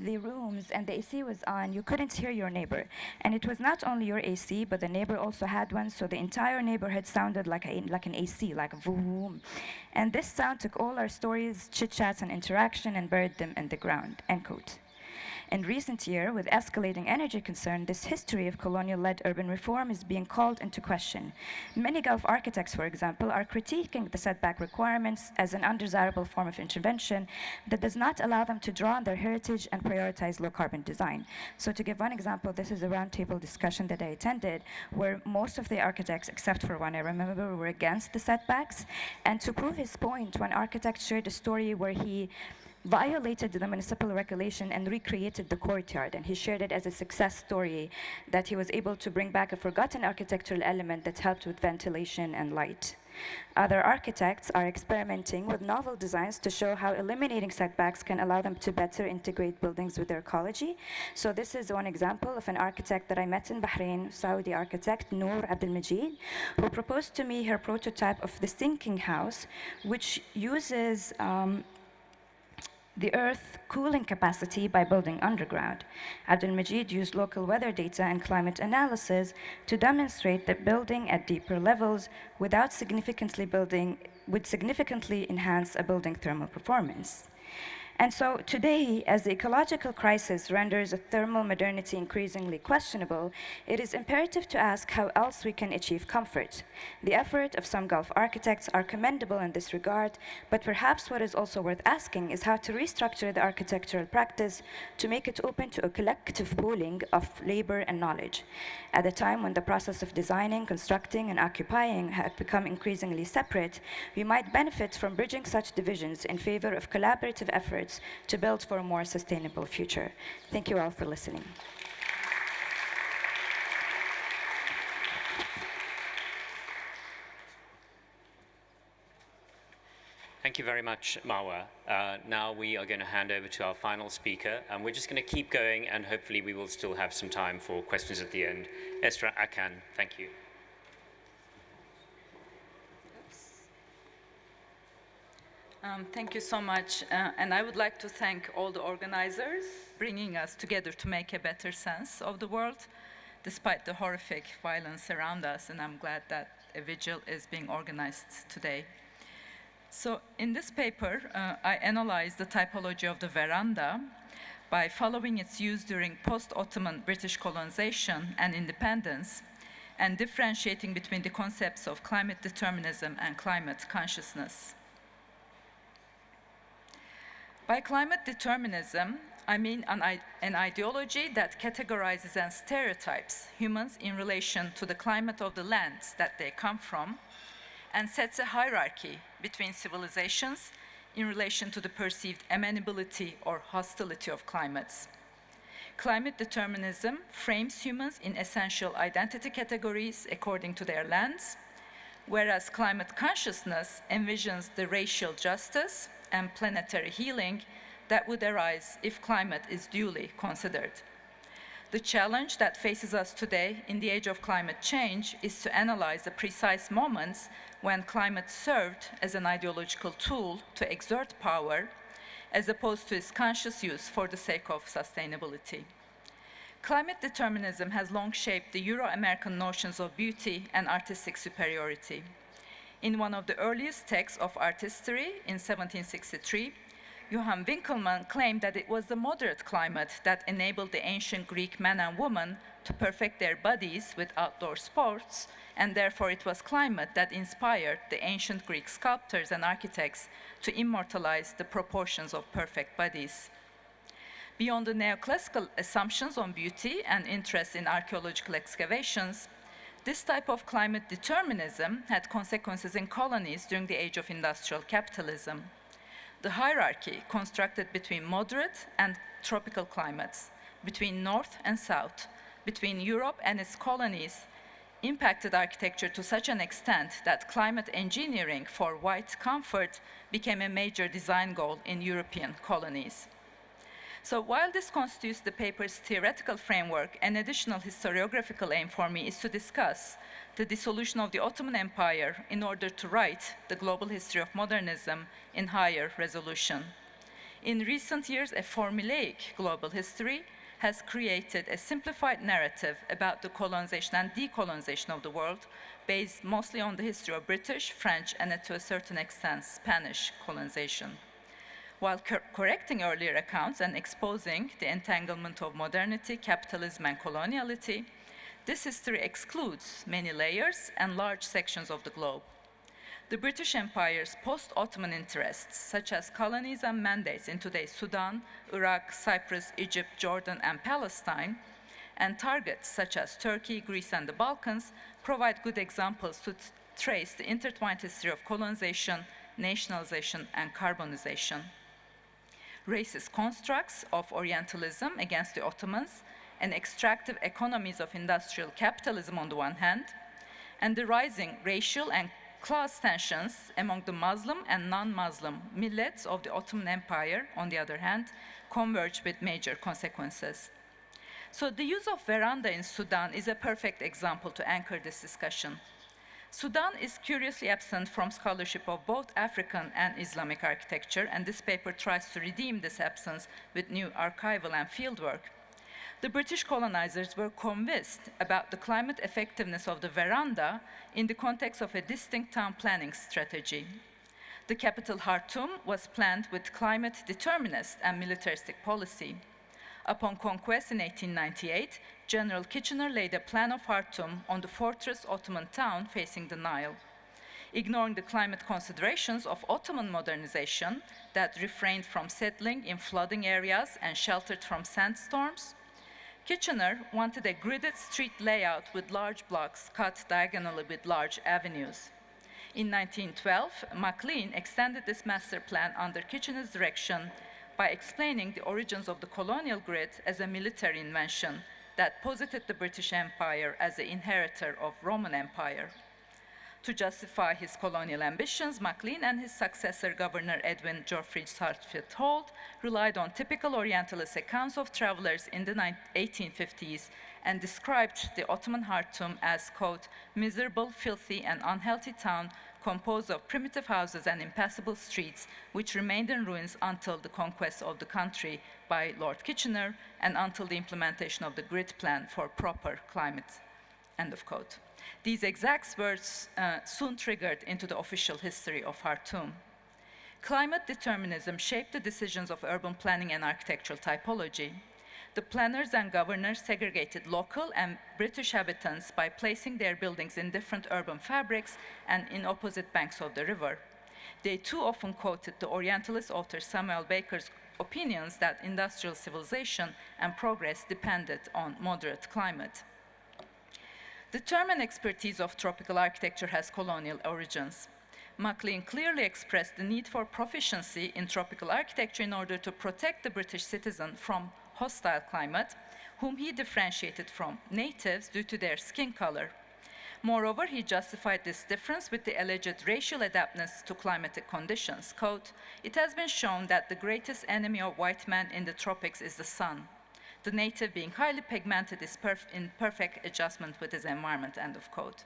the rooms and the AC was on, you couldn't hear your neighbor. And it was not only your AC, but the neighbor also had one, so the entire neighborhood sounded like an AC, like a boom. And this sound took all our stories, chit-chats, and interaction and buried them in the ground, end quote. In recent years, with escalating energy concern, this history of colonial-led urban reform is being called into question. Many Gulf architects, for example, are critiquing the setback requirements as an undesirable form of intervention that does not allow them to draw on their heritage and prioritize low-carbon design. So to give one example, this is a roundtable discussion that I attended where most of the architects, except for one I remember, were against the setbacks. And to prove his point, one architect shared a story where he violated the municipal regulation and recreated the courtyard. And he shared it as a success story that he was able to bring back a forgotten architectural element that helped with ventilation and light. Other architects are experimenting with novel designs to show how eliminating setbacks can allow them to better integrate buildings with their ecology. So this is one example of an architect that I met in Bahrain, Saudi architect Noor Abdelmajid, who proposed to me her prototype of the sinking house, which uses the Earth cooling capacity by building underground. Abdelmajid used local weather data and climate analysis to demonstrate that building at deeper levels would significantly enhance a building thermal performance. And so today, as the ecological crisis renders a thermal modernity increasingly questionable, it is imperative to ask how else we can achieve comfort. The effort of some Gulf architects are commendable in this regard, but perhaps what is also worth asking is how to restructure the architectural practice to make it open to a collective pooling of labor and knowledge. At a time when the process of designing, constructing, and occupying have become increasingly separate, we might benefit from bridging such divisions in favor of collaborative efforts to build for a more sustainable future. Thank you all for listening. Thank you very much, Marwa. Now we are going to hand over to our final speaker, and we're just going to keep going, and hopefully we will still have some time for questions at the end. Esra Akan, thank you. Thank you so much, and I would like to thank all the organizers bringing us together to make a better sense of the world, despite the horrific violence around us, and I'm glad that a vigil is being organized today. So in this paper, I analyzed the typology of the veranda by following its use during post-Ottoman British colonization and independence, and differentiating between the concepts of climate determinism and climate consciousness. By climate determinism, I mean an ideology that categorizes and stereotypes humans in relation to the climate of the lands that they come from, and sets a hierarchy between civilizations in relation to the perceived amenability or hostility of climates. Climate determinism frames humans in essential identity categories according to their lands, whereas climate consciousness envisions the racial justice and planetary healing that would arise if climate is duly considered. The challenge that faces us today in the age of climate change is to analyze the precise moments when climate served as an ideological tool to exert power, as opposed to its conscious use for the sake of sustainability. Climate determinism has long shaped the Euro-American notions of beauty and artistic superiority. In one of the earliest texts of art history in 1763, Johann Winckelmann claimed that it was the moderate climate that enabled the ancient Greek men and women to perfect their bodies with outdoor sports, and therefore it was climate that inspired the ancient Greek sculptors and architects to immortalize the proportions of perfect bodies. Beyond the neoclassical assumptions on beauty and interest in archaeological excavations, this type of climate determinism had consequences in colonies during the age of industrial capitalism. The hierarchy constructed between moderate and tropical climates, between North and South, between Europe and its colonies, impacted architecture to such an extent that climate engineering for white comfort became a major design goal in European colonies. So while this constitutes the paper's theoretical framework, an additional historiographical aim for me is to discuss the dissolution of the Ottoman Empire in order to write the global history of modernism in higher resolution. In recent years, a formulaic global history has created a simplified narrative about the colonization and decolonization of the world, based mostly on the history of British, French, and to a certain extent, Spanish colonization. While correcting earlier accounts and exposing the entanglement of modernity, capitalism, and coloniality, this history excludes many layers and large sections of the globe. The British Empire's post-Ottoman interests, such as colonies and mandates in today's Sudan, Iraq, Cyprus, Egypt, Jordan, and Palestine, and targets such as Turkey, Greece, and the Balkans, provide good examples to trace the intertwined history of colonization, nationalization, and carbonization. racist constructs of Orientalism against the Ottomans, and extractive economies of industrial capitalism on the one hand, and the rising racial and class tensions among the Muslim and non-Muslim millets of the Ottoman Empire, on the other hand, converge with major consequences. So the use of veranda in Sudan is a perfect example to anchor this discussion. Sudan is curiously absent from scholarship of both African and Islamic architecture, and this paper tries to redeem this absence with new archival and fieldwork. The British colonizers were convinced about the climate effectiveness of the veranda in the context of a distinct town planning strategy. The capital Khartoum was planned with climate determinist and militaristic policy. Upon conquest in 1898, General Kitchener laid a plan of Khartoum on the fortress Ottoman town facing the Nile. Ignoring the climate considerations of Ottoman modernization that refrained from settling in flooding areas and sheltered from sandstorms, Kitchener wanted a gridded street layout with large blocks cut diagonally with large avenues. In 1912, Maclean extended this master plan under Kitchener's direction by explaining the origins of the colonial grid as a military invention that posited the British Empire as the inheritor of Roman Empire. To justify his colonial ambitions, Maclean and his successor, Governor Edwin Geoffrey Sarsfield Holt, relied on typical Orientalist accounts of travelers in the 1850s and described the Ottoman Khartoum as, quote, miserable, filthy, and unhealthy town composed of primitive houses and impassable streets, which remained in ruins until the conquest of the country by Lord Kitchener and until the implementation of the grid plan for proper climate, end of quote. These exact words soon triggered into the official history of Khartoum. Climate determinism shaped the decisions of urban planning and architectural typology. The planners and governors segregated local and British habitants by placing their buildings in different urban fabrics and in opposite banks of the river. They too often quoted the Orientalist author Samuel Baker's opinions that industrial civilization and progress depended on moderate climate. The term and expertise of tropical architecture has colonial origins. Maclean clearly expressed the need for proficiency in tropical architecture in order to protect the British citizen from hostile climate, whom he differentiated from natives due to their skin color. Moreover, he justified this difference with the alleged racial adaptness to climatic conditions. Quote, it has been shown that the greatest enemy of white man in the tropics is the sun. The native, being highly pigmented, is in perfect adjustment with his environment, end of quote.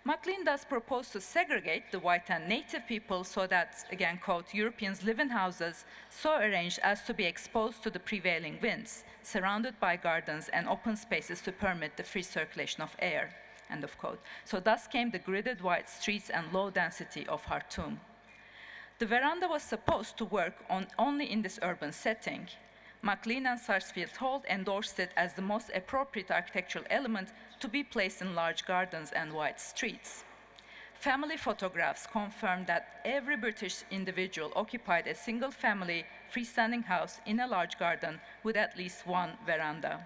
Maclean thus proposed to segregate the white and native people so that, again, quote, Europeans live in houses so arranged as to be exposed to the prevailing winds, surrounded by gardens and open spaces to permit the free circulation of air, end of quote. So thus came the gridded white streets and low density of Khartoum. The veranda was supposed to work only in this urban setting. Maclean and Sarsfield Holt endorsed it as the most appropriate architectural element to be placed in large gardens and wide streets. Family photographs confirm that every British individual occupied a single-family freestanding house in a large garden with at least one veranda.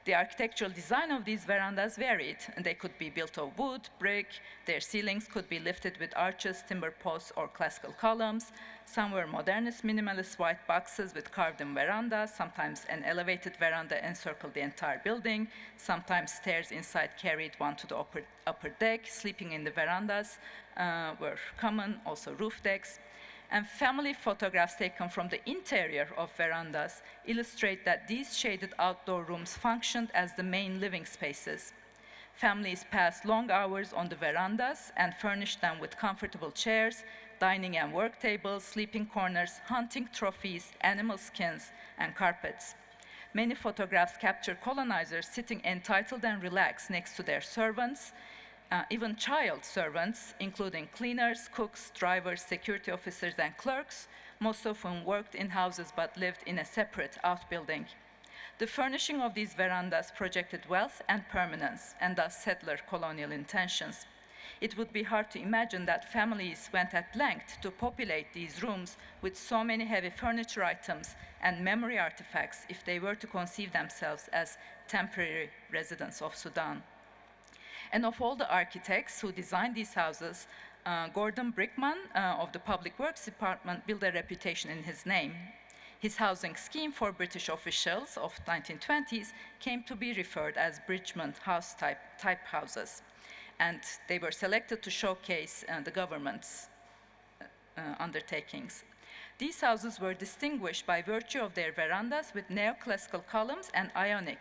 The architectural design of these verandas varied, and they could be built of wood, brick, their ceilings could be lifted with arches, timber posts, or classical columns. Some were modernist, minimalist white boxes with carved-in verandas. Sometimes an elevated veranda encircled the entire building. Sometimes stairs inside carried one to the upper deck. Sleeping in the verandas were common, also roof decks. And family photographs taken from the interior of verandas illustrate that these shaded outdoor rooms functioned as the main living spaces. Families passed long hours on the verandas and furnished them with comfortable chairs, dining and work tables, sleeping corners, hunting trophies, animal skins, and carpets. Many photographs capture colonizers sitting entitled and relaxed next to their servants, even child servants, including cleaners, cooks, drivers, security officers, and clerks, most of whom worked in houses but lived in a separate outbuilding. The furnishing of these verandas projected wealth and permanence, and thus settler colonial intentions. It would be hard to imagine that families went at length to populate these rooms with so many heavy furniture items and memory artifacts if they were to conceive themselves as temporary residents of Sudan. And of all the architects who designed these houses, Gordon Brickman of the Public Works Department built a reputation in his name. His housing scheme for British officials of 1920s came to be referred as Bridgeman House type houses, and they were selected to showcase the government's undertakings. These houses were distinguished by virtue of their verandas with neoclassical columns and Ionic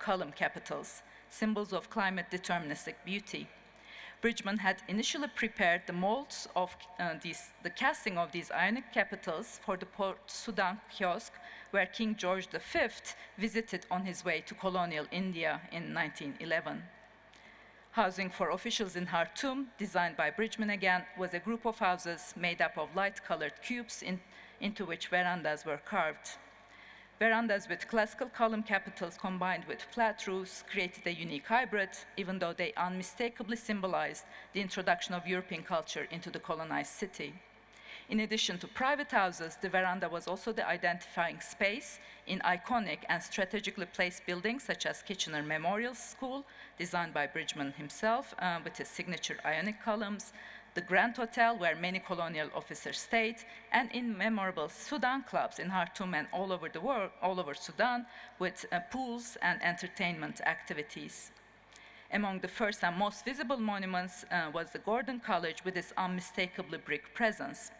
column capitals, symbols of climate deterministic beauty. Bridgeman had initially prepared the molds of the casting of these Ionic capitals for the Port Sudan kiosk, where King George V visited on his way to colonial India in 1911. Housing for officials in Khartoum, designed by Bridgeman again, was a group of houses made up of light-colored cubes into which verandas were carved. Verandas with classical column capitals combined with flat roofs created a unique hybrid, even though they unmistakably symbolized the introduction of European culture into the colonized city. In addition to private houses, the veranda was also the identifying space in iconic and strategically placed buildings such as Kitchener Memorial School, designed by Bridgeman himself with his signature Ionic columns, the Grand Hotel, where many colonial officers stayed, and in memorable Sudan clubs in Khartoum and all over the world, all over Sudan, with pools and entertainment activities. Among the first and most visible monuments was the Gordon College with its unmistakably brick presence,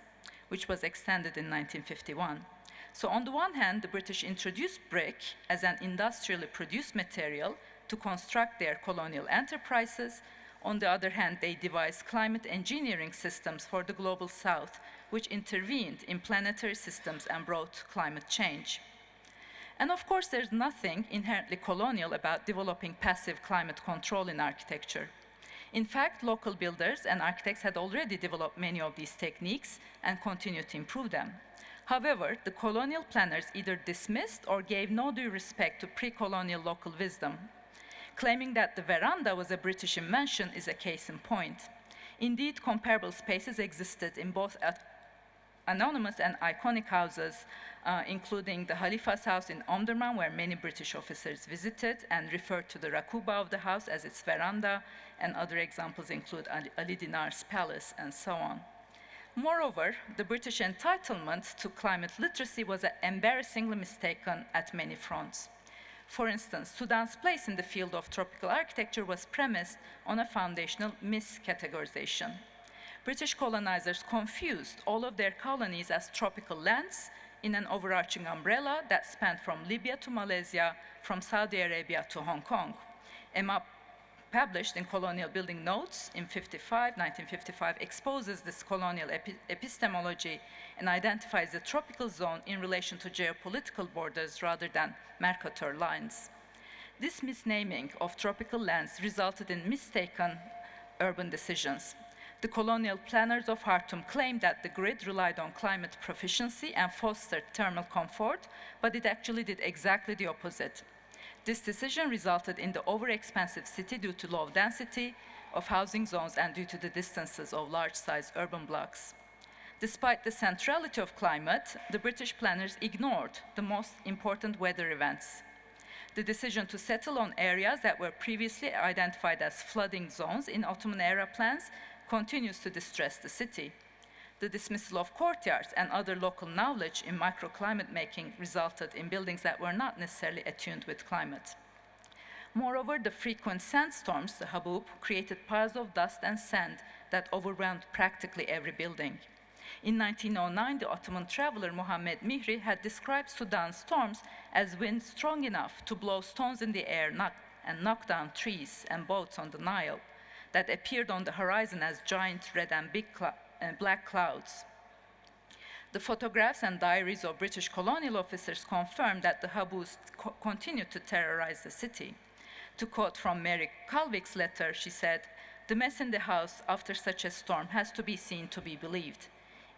which was extended in 1951. So on the one hand, the British introduced brick as an industrially produced material to construct their colonial enterprises. On the other hand, they devised climate engineering systems for the global south, which intervened in planetary systems and brought climate change. And of course, there's nothing inherently colonial about developing passive climate control in architecture. In fact, local builders and architects had already developed many of these techniques and continued to improve them. However, the colonial planners either dismissed or gave no due respect to pre-colonial local wisdom. Claiming that the veranda was a British invention is a case in point. Indeed, comparable spaces existed in both anonymous and iconic houses, including the Khalifa's house in Omdurman, where many British officers visited and referred to the Rakuba of the house as its veranda, and other examples include Ali Dinar's palace and so on. Moreover, the British entitlement to climate literacy was embarrassingly mistaken at many fronts. For instance, Sudan's place in the field of tropical architecture was premised on a foundational miscategorization. British colonizers confused all of their colonies as tropical lands in an overarching umbrella that spanned from Libya to Malaysia, from Saudi Arabia to Hong Kong. A map published in Colonial Building Notes in 1955, exposes this colonial epistemology and identifies the tropical zone in relation to geopolitical borders rather than Mercator lines. This misnaming of tropical lands resulted in mistaken urban decisions. The colonial planners of Khartoum claimed that the grid relied on climate proficiency and fostered thermal comfort, but it actually did exactly the opposite. This decision resulted in the overexpansive city due to low density of housing zones and due to the distances of large-sized urban blocks. Despite the centrality of climate, the British planners ignored the most important weather events. The decision to settle on areas that were previously identified as flooding zones in Ottoman-era plans continues to distress the city. The dismissal of courtyards and other local knowledge in microclimate making resulted in buildings that were not necessarily attuned with climate. Moreover, the frequent sandstorms, the haboob, created piles of dust and sand that overwhelmed practically every building. In 1909, the Ottoman traveler Muhammad Mihri had described Sudan's storms as winds strong enough to blow stones in the air and knock down trees and boats on the Nile that appeared on the horizon as giant red and black clouds. The photographs and diaries of British colonial officers confirmed that the haboos continued to terrorize the city. To quote from Mary Calvick's letter, she said, "The mess in the house after such a storm has to be seen to be believed.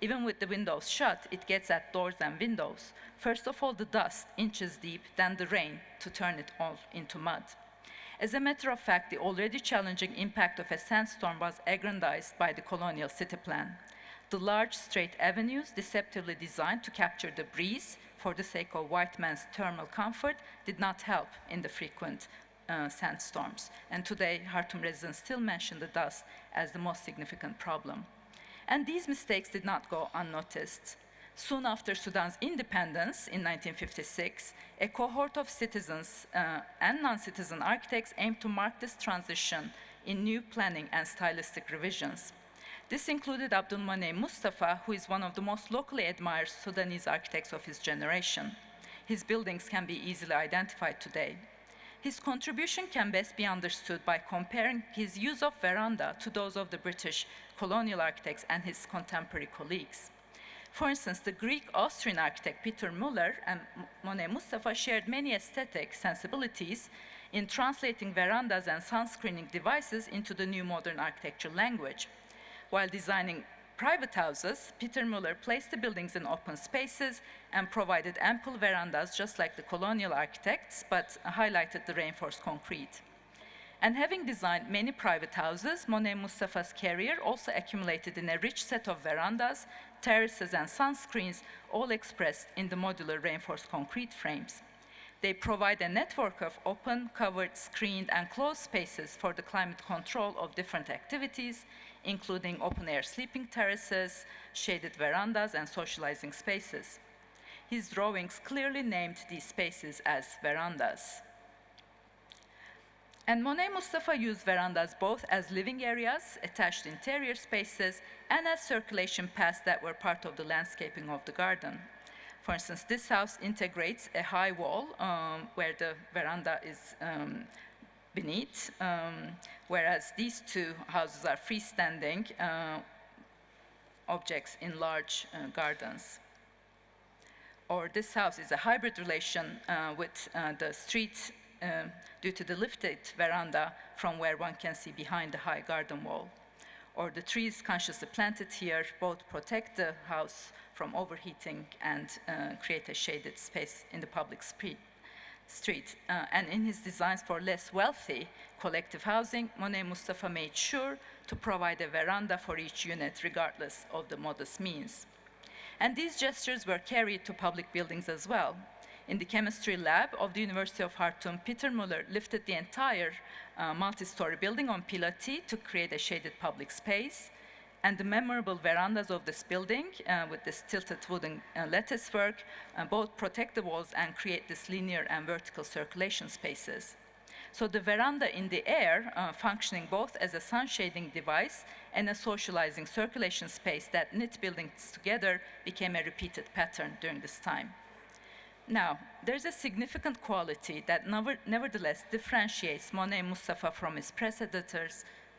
Even with the windows shut, it gets at doors and windows. First of all, the dust, inches deep, then the rain, to turn it all into mud." As a matter of fact, the already challenging impact of a sandstorm was aggrandized by the colonial city plan. The large, straight avenues, deceptively designed to capture the breeze for the sake of white man's thermal comfort, did not help in the frequent sandstorms. And today, Khartoum residents still mention the dust as the most significant problem. And these mistakes did not go unnoticed. Soon after Sudan's independence in 1956, a cohort of citizens and non-citizen architects aimed to mark this transition in new planning and stylistic revisions. This included Abdulmaneh Mustafa, who is one of the most locally admired Sudanese architects of his generation. His buildings can be easily identified today. His contribution can best be understood by comparing his use of veranda to those of the British colonial architects and his contemporary colleagues. For instance, the Greek-Austrian architect Peter Müller and Monet Mustafa shared many aesthetic sensibilities in translating verandas and sunscreening devices into the new modern architecture language. While designing private houses, Peter Müller placed the buildings in open spaces and provided ample verandas just like the colonial architects, but highlighted the reinforced concrete. And having designed many private houses, Monet Mustafa's career also accumulated in a rich set of verandas, terraces, and sunscreens, all expressed in the modular reinforced concrete frames. They provide a network of open, covered, screened, and closed spaces for the climate control of different activities, including open-air sleeping terraces, shaded verandas, and socializing spaces. His drawings clearly named these spaces as verandas. And Monet Mustafa used verandas both as living areas, attached interior spaces, and as circulation paths that were part of the landscaping of the garden. For instance, this house integrates a high wall where the veranda is beneath, whereas these two houses are freestanding objects in large gardens. Or this house is a hybrid relation with the street due to the lifted veranda from where one can see behind the high garden wall. Or the trees consciously planted here both protect the house from overheating and create a shaded space in the public street. And in his designs for less wealthy collective housing, Monet Mustafa made sure to provide a veranda for each unit regardless of the modest means. And these gestures were carried to public buildings as well. In the chemistry lab of the University of Khartoum, Peter Müller lifted the entire multi-story building on pilotis to create a shaded public space. And the memorable verandas of this building with this tilted wooden lattice work both protect the walls and create this linear and vertical circulation spaces. So the veranda in the air, functioning both as a sun shading device and a socializing circulation space that knit buildings together, became a repeated pattern during this time. Now, there's a significant quality that nevertheless differentiates Monet Mustafa from his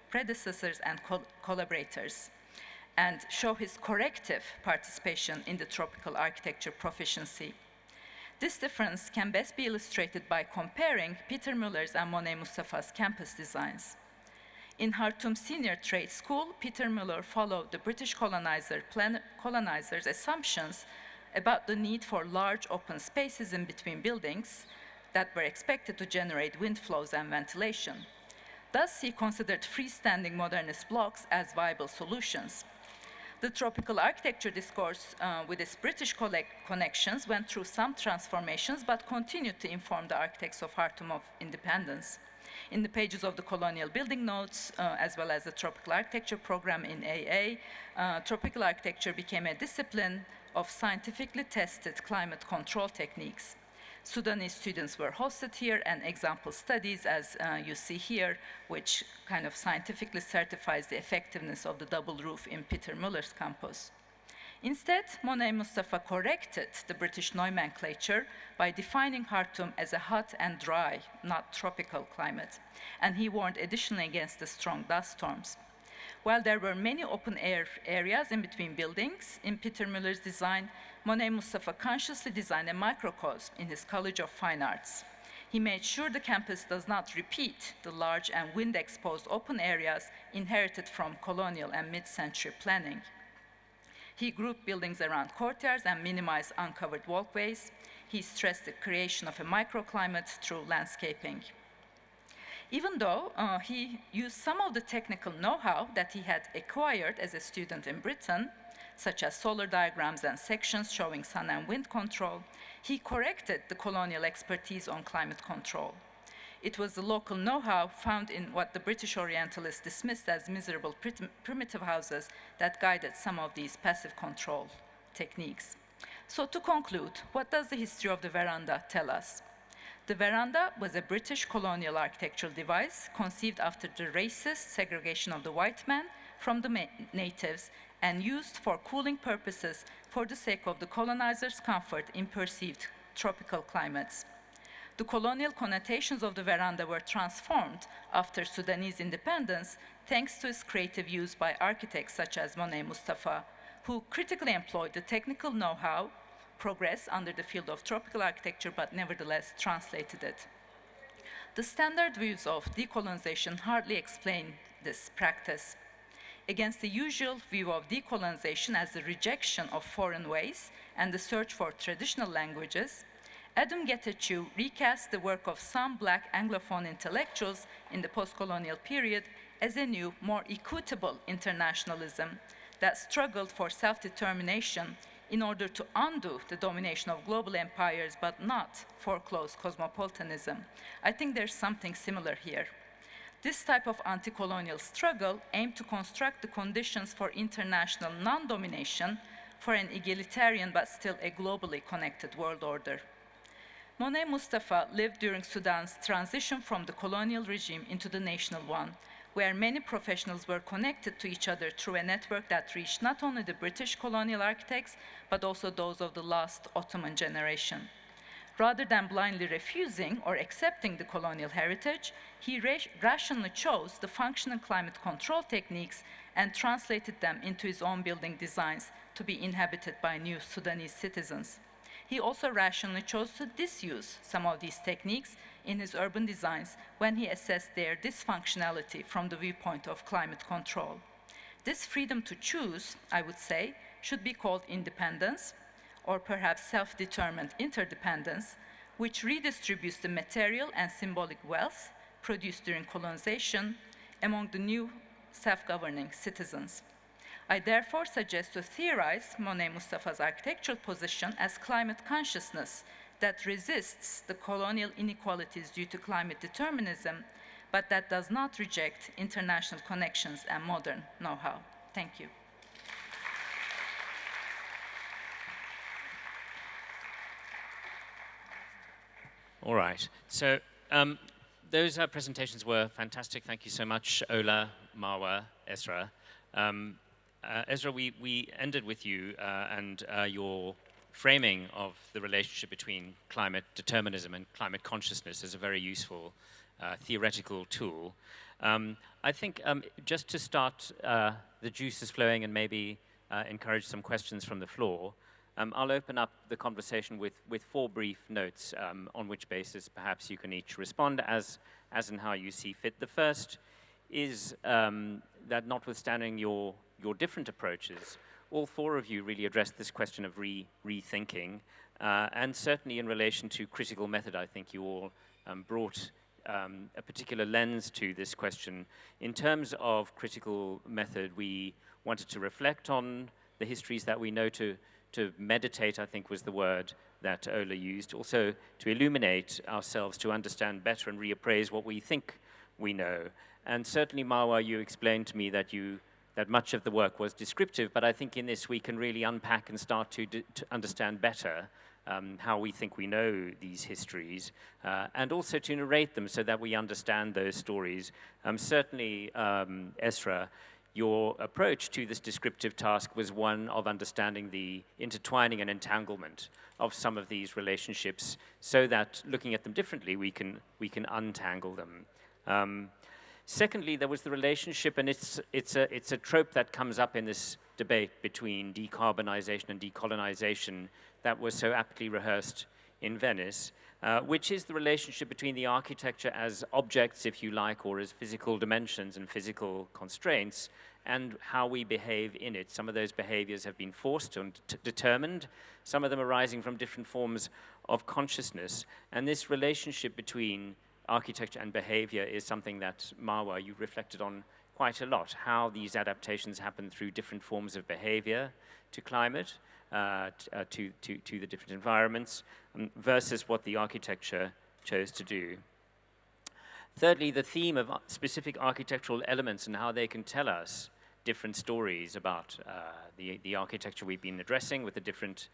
predecessors and collaborators, and show his corrective participation in the tropical architecture proficiency. This difference can best be illustrated by comparing Peter Müller's and Monet Mustafa's campus designs. In Khartoum Senior Trade School, Peter Müller followed the British colonizers' assumptions about the need for large open spaces in between buildings that were expected to generate wind flows and ventilation. Thus, he considered freestanding modernist blocks as viable solutions. The tropical architecture discourse, with its British connections, went through some transformations but continued to inform the architects of Khartoum of independence. In the pages of the colonial building notes, as well as the tropical architecture program in AA, tropical architecture became a discipline of scientifically tested climate control techniques. Sudanese students were hosted here, and example studies, as you see here, which kind of scientifically certifies the effectiveness of the double roof in Peter Müller's campus. Instead, Monet Mustafa corrected the British nomenclature by defining Khartoum as a hot and dry, not tropical climate, and he warned additionally against the strong dust storms. While there were many open-air areas in between buildings, in Peter Müller's design, Monet Mustafa consciously designed a microcosm in his College of Fine Arts. He made sure the campus does not repeat the large and wind-exposed open areas inherited from colonial and mid-century planning. He grouped buildings around courtyards and minimized uncovered walkways. He stressed the creation of a microclimate through landscaping. Even though he used some of the technical know-how that he had acquired as a student in Britain, such as solar diagrams and sections showing sun and wind control, he corrected the colonial expertise on climate control. It was the local know-how found in what the British Orientalists dismissed as miserable primitive houses that guided some of these passive control techniques. So to conclude, what does the history of the veranda tell us? The veranda was a British colonial architectural device conceived after the racist segregation of the white man from the natives and used for cooling purposes for the sake of the colonizers' comfort in perceived tropical climates. The colonial connotations of the veranda were transformed after Sudanese independence thanks to its creative use by architects such as Monet Mustafa, who critically employed the technical know-how progress under the field of tropical architecture but nevertheless translated it. The standard views of decolonization hardly explain this practice. Against the usual view of decolonization as the rejection of foreign ways and the search for traditional languages, Adam Getachew recast the work of some Black Anglophone intellectuals in the post-colonial period as a new, more equitable internationalism that struggled for self-determination in order to undo the domination of global empires but not foreclose cosmopolitanism. I think there's something similar here. This type of anti-colonial struggle aimed to construct the conditions for international non-domination for an egalitarian but still a globally connected world order. Monet Mustafa lived during Sudan's transition from the colonial regime into the national one, where many professionals were connected to each other through a network that reached not only the British colonial architects, but also those of the last Ottoman generation. Rather than blindly refusing or accepting the colonial heritage, he rationally chose the functional climate control techniques and translated them into his own building designs to be inhabited by new Sudanese citizens. He also rationally chose to disuse some of these techniques in his urban designs when he assessed their dysfunctionality from the viewpoint of climate control. This freedom to choose, I would say, should be called independence, or perhaps self-determined interdependence, which redistributes the material and symbolic wealth produced during colonization among the new self-governing citizens. I therefore suggest to theorize Monet Mustafa's architectural position as climate consciousness that resists the colonial inequalities due to climate determinism, but that does not reject international connections and modern know-how. Thank you. All right. So those presentations were fantastic. Thank you so much, Ola, Marwa, Ezra. Ezra, we ended with you and your framing of the relationship between climate determinism and climate consciousness as a very useful theoretical tool. I think just to start the juices flowing and maybe encourage some questions from the floor, I'll open up the conversation with 4 brief notes on which basis perhaps you can each respond as and how you see fit. The first is that notwithstanding your different approaches, all 4 of you really addressed this question of rethinking, and certainly in relation to critical method, I think you all brought a particular lens to this question. In terms of critical method, we wanted to reflect on the histories that we know, to meditate, I think was the word that Ola used, also to illuminate ourselves, to understand better and reappraise what we think we know. And certainly, Marwa, you explained to me that much of the work was descriptive, but I think in this we can really unpack and start to understand better how we think we know these histories, and also to narrate them so that we understand those stories. Certainly, Ezra, your approach to this descriptive task was one of understanding the intertwining and entanglement of some of these relationships, so that looking at them differently, we can untangle them. Secondly, there was the relationship, and it's a trope that comes up in this debate between decarbonization and decolonization that was so aptly rehearsed in Venice, which is the relationship between the architecture as objects, if you like, or as physical dimensions and physical constraints, and how we behave in it. Some of those behaviors have been forced and determined, some of them arising from different forms of consciousness. And this relationship between architecture and behavior is something that, Marwa, you reflected on quite a lot, how these adaptations happen through different forms of behavior to climate, to the different environments, versus what the architecture chose to do. Thirdly, the theme of specific architectural elements and how they can tell us different stories about the architecture we've been addressing with the different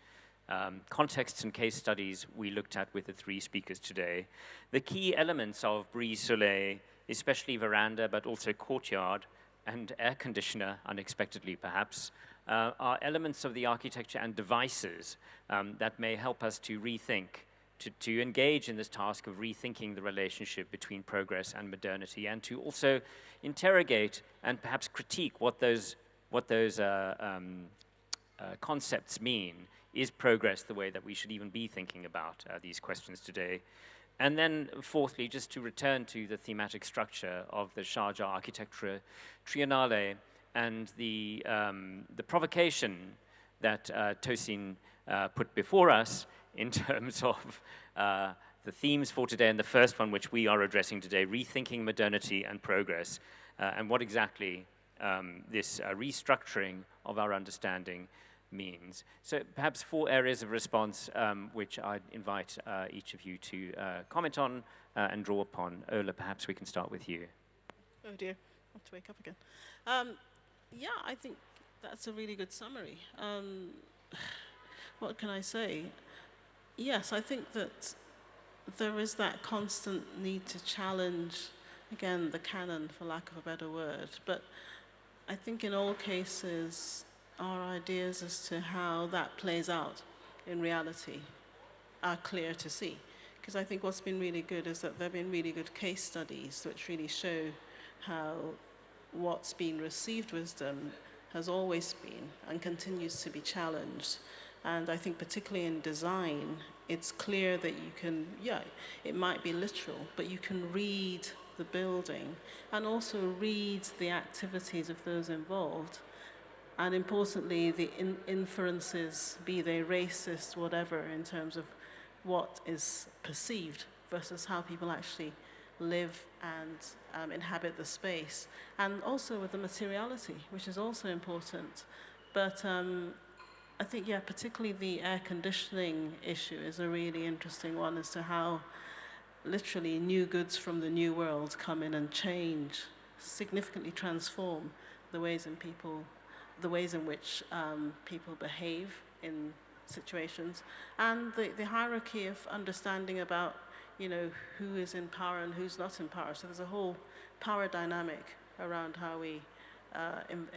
contexts and case studies we looked at with the three speakers today. The key elements of brise soleil, especially veranda, but also courtyard and air conditioner, unexpectedly perhaps, are elements of the architecture and devices that may help us to rethink, to engage in this task of rethinking the relationship between progress and modernity, and to also interrogate and perhaps critique what those concepts mean. Is progress the way that we should even be thinking about these questions today? And then fourthly, just to return to the thematic structure of the Sharjah Architecture Triennale and the provocation that Tosin put before us in terms of the themes for today, and the first one which we are addressing today, rethinking modernity and progress, and what exactly this restructuring of our understanding means. So perhaps 4 areas of response which I'd invite each of you to comment on and draw upon. Ola, perhaps we can start with you. Oh dear, I have to wake up again. Yeah, I think that's a really good summary. What can I say? Yes, I think that there is that constant need to challenge, again, the canon, for lack of a better word. But I think in all cases, our ideas as to how that plays out in reality are clear to see. Because I think what's been really good is that there have been really good case studies which really show how what's been received wisdom has always been and continues to be challenged. And I think particularly in design, it's clear that you can, yeah, it might be literal, but you can read the building and also read the activities of those involved. And importantly, the inferences, be they racist, whatever, in terms of what is perceived versus how people actually live and inhabit the space. And also with the materiality, which is also important. But I think, yeah, particularly the air conditioning issue is a really interesting one as to how literally new goods from the new world come in and change, significantly transform the ways in which people behave in situations, and the hierarchy of understanding about, you know, who is in power and who's not in power. So there's a whole power dynamic around how we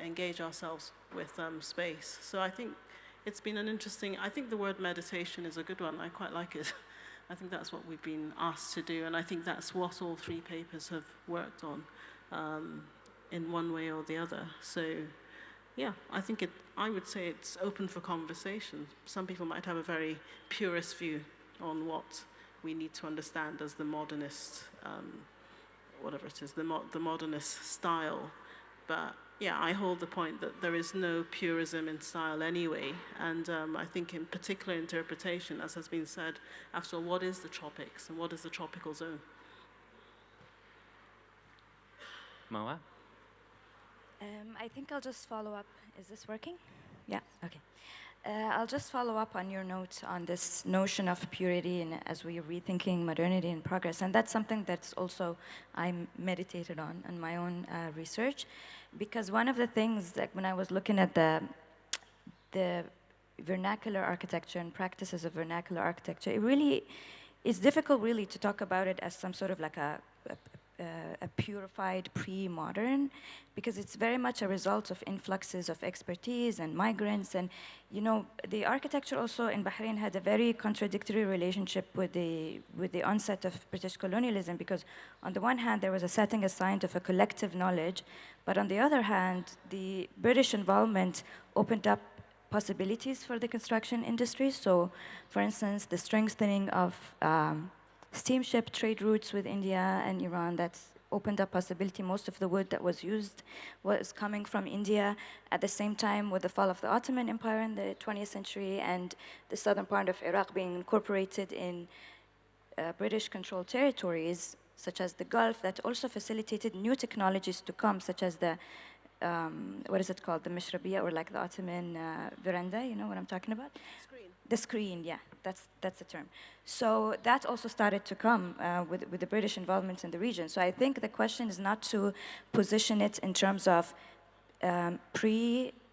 engage ourselves with space. So I think it's been an interesting, I think the word meditation is a good one. I quite like it. I think that's what we've been asked to do, and I think that's what all 3 papers have worked on in one way or the other. So yeah, I would say it's open for conversation. Some people might have a very purist view on what we need to understand as the modernist, whatever it is, the modernist style. But yeah, I hold the point that there is no purism in style anyway. And I think in particular interpretation, as has been said, after all, what is the tropics and what is the tropical zone? Marwa? I think I'll just follow up. Is this working? Yeah, okay. I'll just follow up on your note on this notion of purity and as we are rethinking modernity and progress. And that's something that's also I meditated on in my own research. Because one of the things, like when I was looking at the vernacular architecture and practices of vernacular architecture, it really is difficult really to talk about it as some sort of like a purified pre-modern, because it's very much a result of influxes of expertise and migrants. And you know, the architecture also in Bahrain had a very contradictory relationship with the onset of British colonialism, because on the one hand there was a setting aside of a collective knowledge, but on the other hand the British involvement opened up possibilities for the construction industry. So for instance, the strengthening of steamship trade routes with India and Iran, that's opened up possibility. Most of the wood that was used was coming from India. At the same time, with the fall of the Ottoman Empire in the 20th century and the southern part of Iraq being incorporated in British-controlled territories, such as the Gulf, that also facilitated new technologies to come, such as the what is it called, the Mishrabiyya, or like the Ottoman veranda, you know what I'm talking about? Screen. The screen, yeah, that's the term. So that also started to come with the British involvement in the region. So I think the question is not to position it in terms of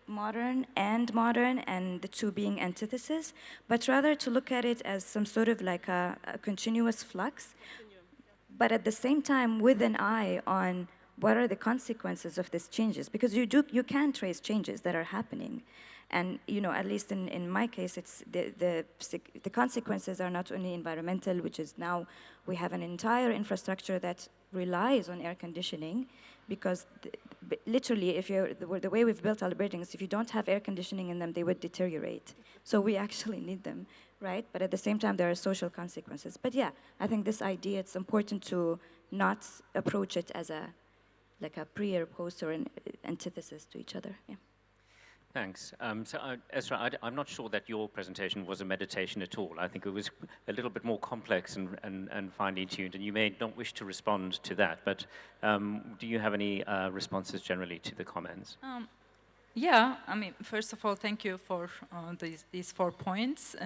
modern and the two being antithesis, but rather to look at it as some sort of like a continuous flux, but at the same time with an eye on what are the consequences of these changes, because you can trace changes that are happening. And at least in my case, it's the consequences are not only environmental, which is now we have an entire infrastructure that relies on air conditioning, because literally, if the way we've built our buildings, if you don't have air conditioning in them, they would deteriorate. So we actually need them, right? But at the same time, there are social consequences. But yeah, I think this idea, it's important to not approach it as like a pre or post or an antithesis to each other. Yeah. Thanks. Esra, I'm not sure that your presentation was a meditation at all. I think it was a little bit more complex and finely tuned, and you may not wish to respond to that, but do you have any responses generally to the comments? Yeah, I mean, first of all, thank you for these 4 points.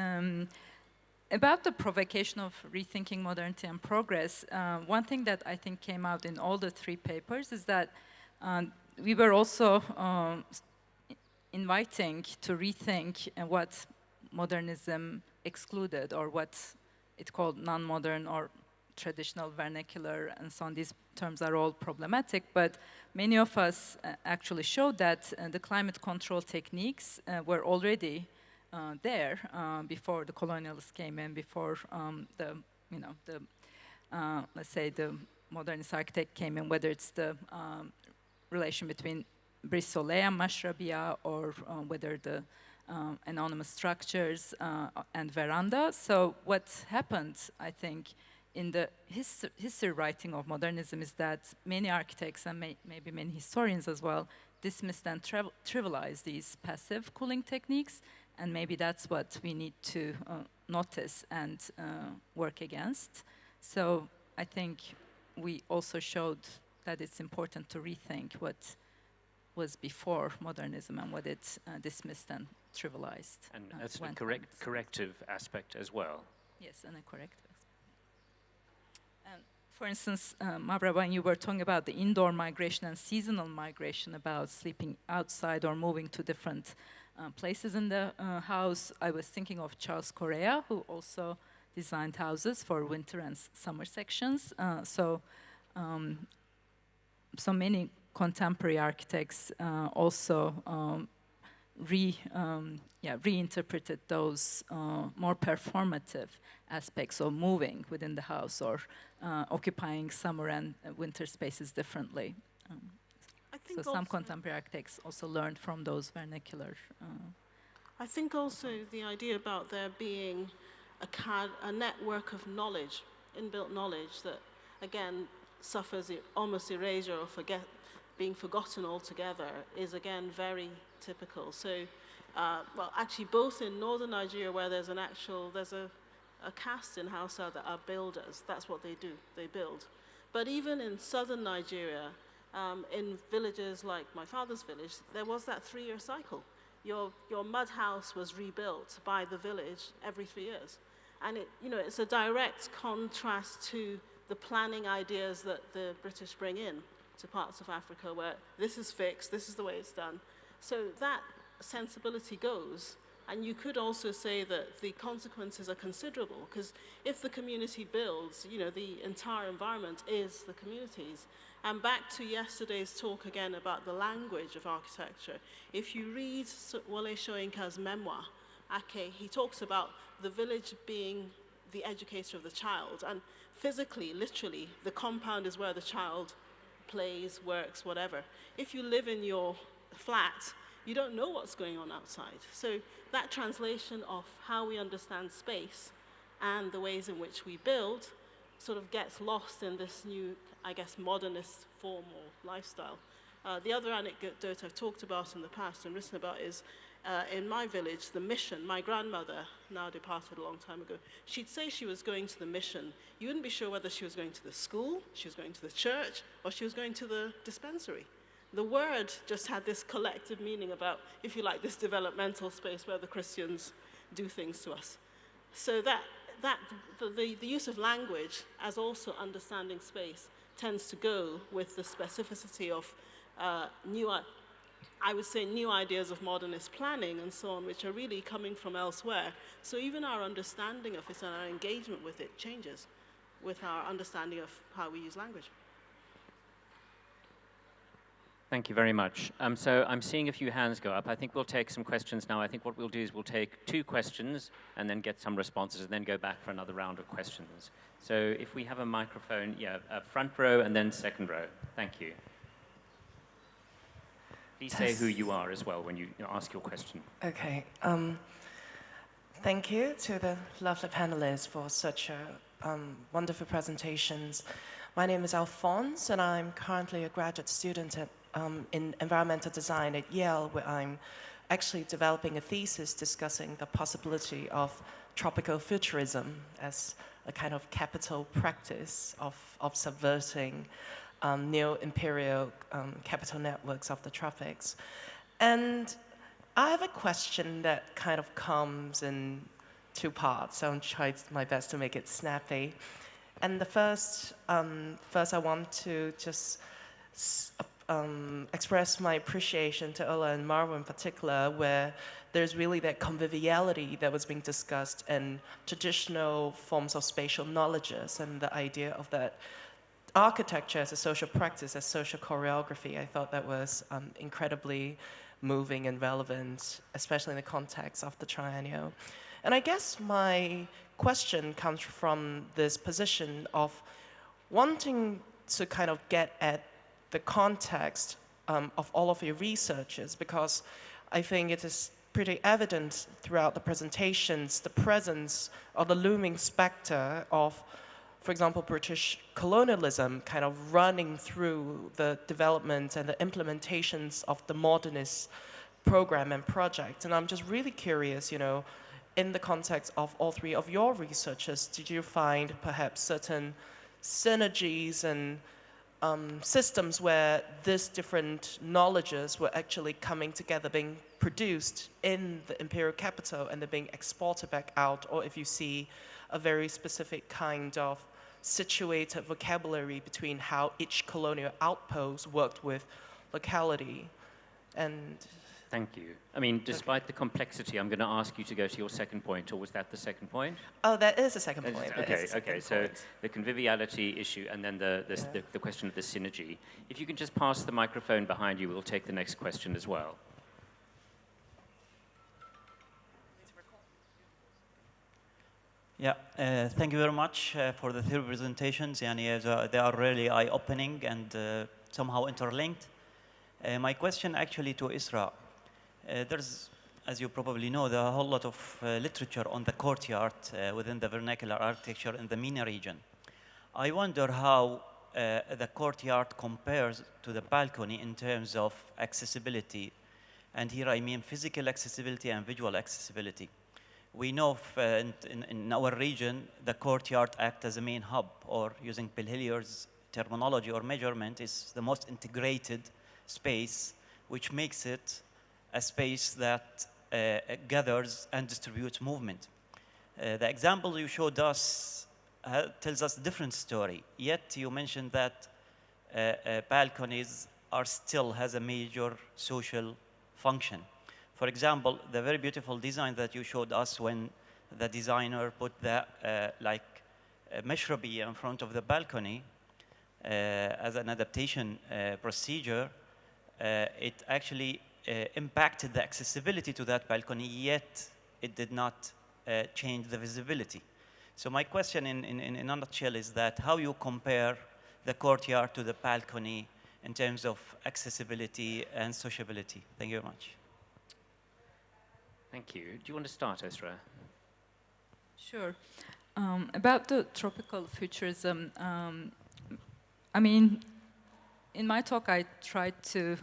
About the provocation of rethinking modernity and progress, one thing that I think came out in all the 3 papers is that we were also inviting to rethink what modernism excluded, or what it called non-modern or traditional vernacular, and so on. These terms are all problematic, but many of us actually showed that the climate control techniques were already there before the colonialists came in, before let's say the modernist architect came in, whether it's the relation between Brise-Soleil and Mashrabia, or whether the anonymous structures and veranda. So what happened, I think, in the history writing of modernism is that many architects, and maybe many historians as well, dismissed and trivialized these passive cooling techniques, and maybe that's what we need to notice and work against. So I think we also showed that it's important to rethink what was before modernism and what it dismissed and trivialized. And that's a corrective aspect as well. Yes, and a corrective aspect. And for instance, Mavra, when you were talking about the indoor migration and seasonal migration, about sleeping outside or moving to different places in the house, I was thinking of Charles Correa, who also designed houses for winter and summer sections. So many contemporary architects also reinterpreted those more performative aspects of moving within the house, or occupying summer and winter spaces differently. So some contemporary architects also learned from those vernacular. I think also the idea about there being a network of knowledge, inbuilt knowledge, that again suffers almost erasure or being forgotten altogether, is again very typical. So, well, actually, both in northern Nigeria, where there's a caste in Hausa that are builders. That's what they do. They build. But even in southern Nigeria, in villages like my father's village, there was that 3-year cycle. Your mud house was rebuilt by the village every 3 years, and it's a direct contrast to the planning ideas that the British bring in to parts of Africa, where this is fixed, this is the way it's done. So that sensibility goes, and you could also say that the consequences are considerable, because if the community builds, the entire environment is the community's. And back to yesterday's talk again about the language of architecture, if you read Wole Soyinka's memoir, Ake, he talks about the village being the educator of the child, and physically, literally, the compound is where the child plays, works, whatever. If you live in your flat, you don't know what's going on outside. So that translation of how we understand space and the ways in which we build sort of gets lost in this new, I guess, modernist form or lifestyle. The other anecdote I've talked about in the past and written about is in my village, the mission. My grandmother, now departed a long time ago, she'd say she was going to the mission. You wouldn't be sure whether she was going to the school, she was going to the church, or she was going to the dispensary. The word just had this collective meaning about, if you like, this developmental space where the Christians do things to us. So the use of language as also understanding space tends to go with the specificity of new I would say, new ideas of modernist planning and so on, which are really coming from elsewhere. So even our understanding of it and our engagement with it changes with our understanding of how we use language. Thank you very much. So I'm seeing a few hands go up. I think we'll take some questions now. I think what we'll do is we'll take 2 questions and then get some responses and then go back for another round of questions. So if we have a microphone, front row and then second row. Thank you. Please say who you are as well when you ask your question. Okay. Thank you to the lovely panelists for such wonderful presentations. My name is Alphonse, and I'm currently a graduate student in environmental design at Yale, where I'm actually developing a thesis discussing the possibility of tropical futurism as a kind of capital practice of subverting neo-imperial capital networks of the tropics. And I have a question that kind of comes in 2 parts. I'll try my best to make it snappy. And the first I want to just express my appreciation to Ola and Marwa in particular, where there's really that conviviality that was being discussed in traditional forms of spatial knowledges, and the idea of that architecture as a social practice, as social choreography. I thought that was incredibly moving and relevant, especially in the context of the triennial. And I guess my question comes from this position of wanting to kind of get at the context of all of your researches, because I think it is pretty evident throughout the presentations the presence of the looming specter of, for example, British colonialism kind of running through the development and the implementations of the modernist program and project. And I'm just really curious, in the context of all 3 of your researches, did you find perhaps certain synergies and systems where these different knowledges were actually coming together, being produced in the imperial capital and they're being exported back out, or if you see a very specific kind of situated vocabulary between how each colonial outpost worked with locality. And thank you. I mean, despite the complexity, I'm going to ask you to go to your second point, or was that the second point? Oh, that is the second point. Okay. So the conviviality issue, and then the question of the synergy. If you can just pass the microphone behind you, we'll take the next question as well. Yeah, thank you very much for the 3 presentations. They are really eye-opening and somehow interlinked. My question actually to Isra. There's, as you probably know, there are a whole lot of literature on the courtyard within the vernacular architecture in the MENA region. I wonder how the courtyard compares to the balcony in terms of accessibility. And here I mean physical accessibility and visual accessibility. We know in our region, the courtyard acts as a main hub, or using Bill Hillier's terminology or measurement, is the most integrated space, which makes it a space that gathers and distributes movement. The example you showed us tells us a different story. Yet you mentioned that balconies still has a major social function. For example, the very beautiful design that you showed us when the designer put the meshrabiyya in front of the balcony as an adaptation procedure, it actually impacted the accessibility to that balcony, yet it did not change the visibility. So my question in a nutshell is that how you compare the courtyard to the balcony in terms of accessibility and sociability. Thank you very much. Thank you. Do you want to start, Esra? Sure. About the tropical futurism, I mean, in my talk, I tried to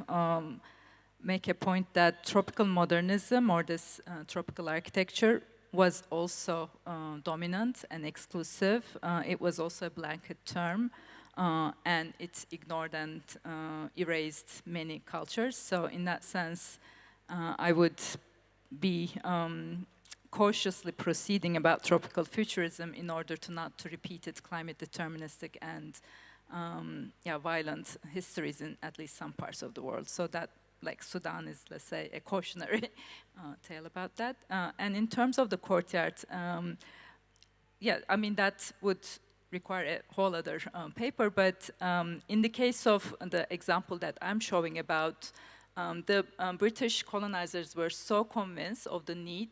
make a point that tropical modernism, or this tropical architecture, was also dominant and exclusive. It was also a blanket term, and it ignored and erased many cultures. So in that sense, I would be cautiously proceeding about tropical futurism in order to not to repeat its climate deterministic and violent histories in at least some parts of the world. So that like Sudan is, let's say, a cautionary tale about that. And in terms of the courtyard, yeah, I mean, that would require a whole other paper, but in the case of the example that I'm showing about, the British colonizers were so convinced of the need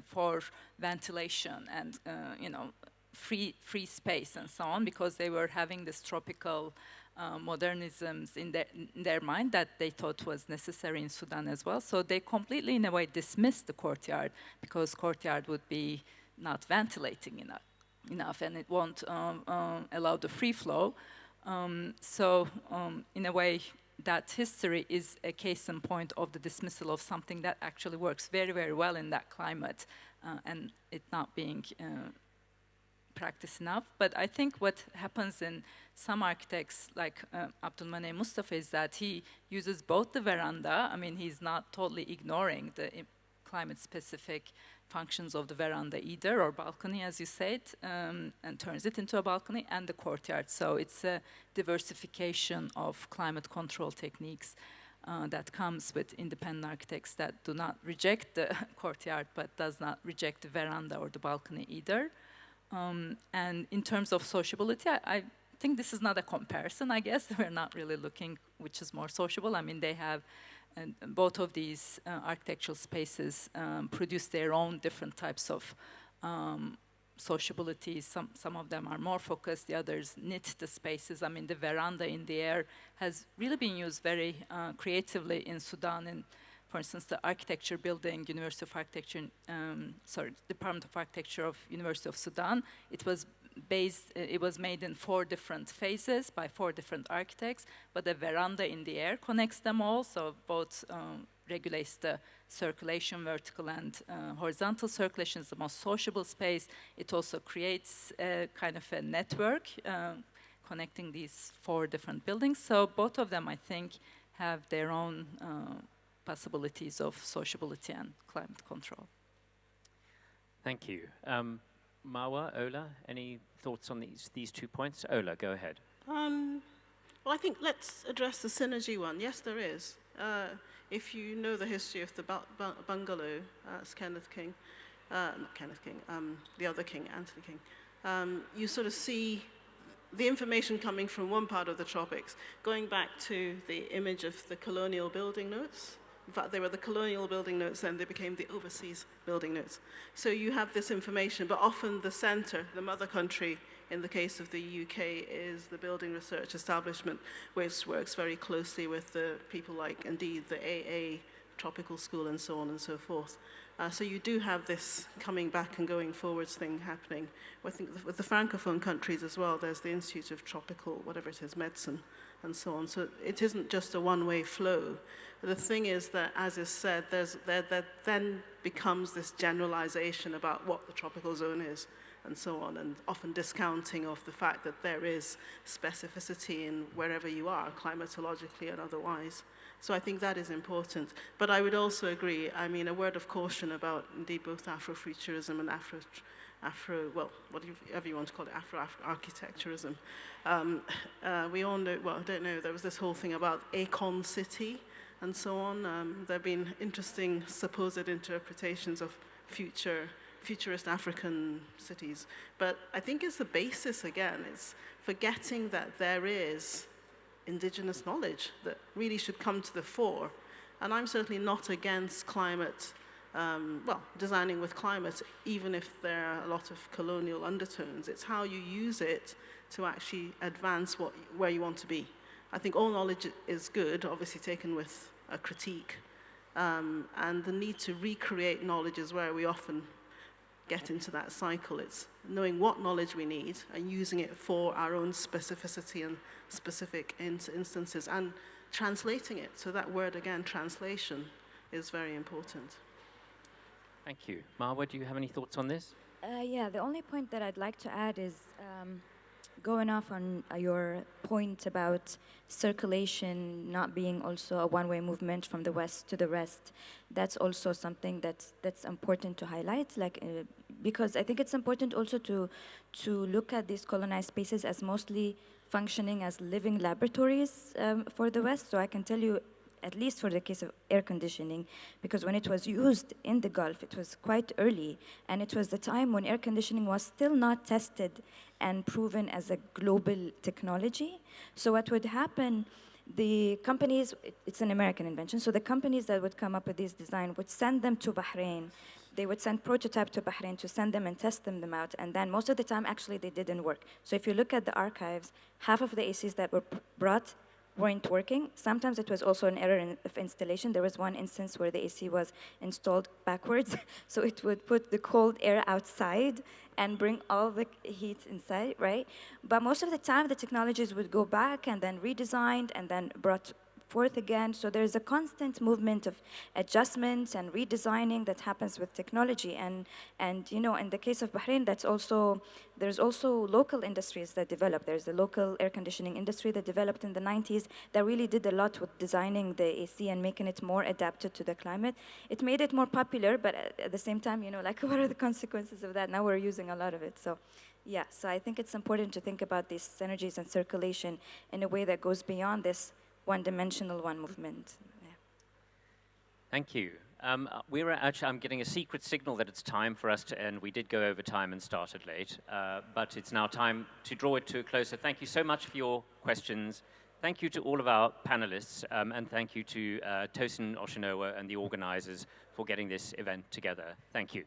for ventilation and, you know, free space and so on, because they were having this tropical modernisms in their mind that they thought was necessary in Sudan as well. So they completely, in a way, dismissed the courtyard, because courtyard would be not ventilating enough and it won't allow the free flow. In a way, that history is a case in point of the dismissal of something that actually works very, very well in that climate, and it not being practiced enough. But I think what happens in some architects, like Abdulmaneh Mustafa, is that he uses both the veranda. I mean, he's not totally ignoring the climate-specific functions of the veranda either, or balcony, as you said, and turns it into a balcony, and the courtyard. So it's a diversification of climate control techniques that comes with independent architects that do not reject the courtyard, but does not reject the veranda or the balcony either. And in terms of sociability, I think this is not a comparison, I guess. We're not really looking which is more sociable. I mean, they have, and both of these architectural spaces produce their own different types of sociability. Some of them are more focused, the others knit the spaces. I mean, the veranda in the air has really been used very creatively in Sudan. And for instance, the architecture building, University of Architecture, Department of Architecture of University of Sudan, it was made in 4 different phases by 4 different architects, but the veranda in the air connects them all, so both regulates the circulation, vertical and horizontal circulation. It's the most sociable space. It also creates a kind of a network connecting these 4 different buildings. So both of them, I think, have their own possibilities of sociability and climate control. Thank you. Marwa, Ola, any thoughts on these 2 points? Ola, go ahead. Well, I think let's address the synergy one. Yes, there is. If you know the history of the bungalow, it's Kenneth King, not Kenneth King, the other king, Anthony King, you sort of see the information coming from one part of the tropics, going back to the image of the colonial building notes. In fact, they were the colonial building notes, then they became the overseas building notes. So you have this information, but often the center, the mother country, in the case of the UK, is the Building Research Establishment, which works very closely with the people like, indeed, the AA Tropical School and so on and so forth. So you do have this coming back and going forwards thing happening. I think with the Francophone countries as well, there's the Institute of Tropical, whatever it is, Medicine, and so on. So it isn't just a one-way flow. The thing is that, as is said, there then becomes this generalization about what the tropical zone is, and so on, and often discounting of the fact that there is specificity in wherever you are, climatologically and otherwise. So I think that is important. But I would also agree, I mean, a word of caution about, indeed, both Afrofuturism and well, whatever you want to call it, Afro-architecturism. We all know, well, I don't know, there was this whole thing about Akon City and so on. There have been interesting supposed interpretations of futurist African cities. But I think it's the basis, again, it's forgetting that there is indigenous knowledge that really should come to the fore. And I'm certainly not against climate, designing with climate, even if there are a lot of colonial undertones. It's how you use it to actually advance where you want to be. I think all knowledge is good, obviously taken with a critique. And the need to recreate knowledge is where we often get into that cycle. It's knowing what knowledge we need and using it for our own specificity and specific instances and translating it. So that word, again, translation, is very important. Thank you. Marwa, do you have any thoughts on this? Yeah, the only point that I'd like to add is going off on your point about circulation not being also a one-way movement from the west to the rest. That's also something that's important to highlight, because I think it's important also to look at these colonized spaces as mostly functioning as living laboratories for the West. So I can tell you at least for the case of air conditioning, because when it was used in the Gulf, it was quite early, and it was the time when air conditioning was still not tested and proven as a global technology. So what would happen, the companies, it's an American invention, so the companies that would come up with this design would send them to Bahrain. They would send prototype to Bahrain to send them and test them out, and then most of the time, actually, they didn't work. So if you look at the archives, half of the ACs that were brought weren't working. Sometimes it was also an error of installation. There was one instance where the AC was installed backwards, so it would put the cold air outside and bring all the heat inside, right? But most of the time, the technologies would go back and then redesigned and then brought forth again. So there's a constant movement of adjustments and redesigning that happens with technology. And you know, in the case of Bahrain, there's also local industries that develop. There's a local air conditioning industry that developed in the 90s that really did a lot with designing the AC and making it more adapted to the climate. It made it more popular, but at the same time, you know, like what are the consequences of that? Now we're using a lot of it. So yeah, so I think it's important to think about these synergies and circulation in a way that goes beyond this one-dimensional one movement. Yeah. Thank you. I'm getting a secret signal that it's time for us to end. We did go over time and started late, but it's now time to draw it to a close. So thank you so much for your questions. Thank you to all of our panelists, and thank you to Tosin Oshinowa and the organizers for getting this event together. Thank you.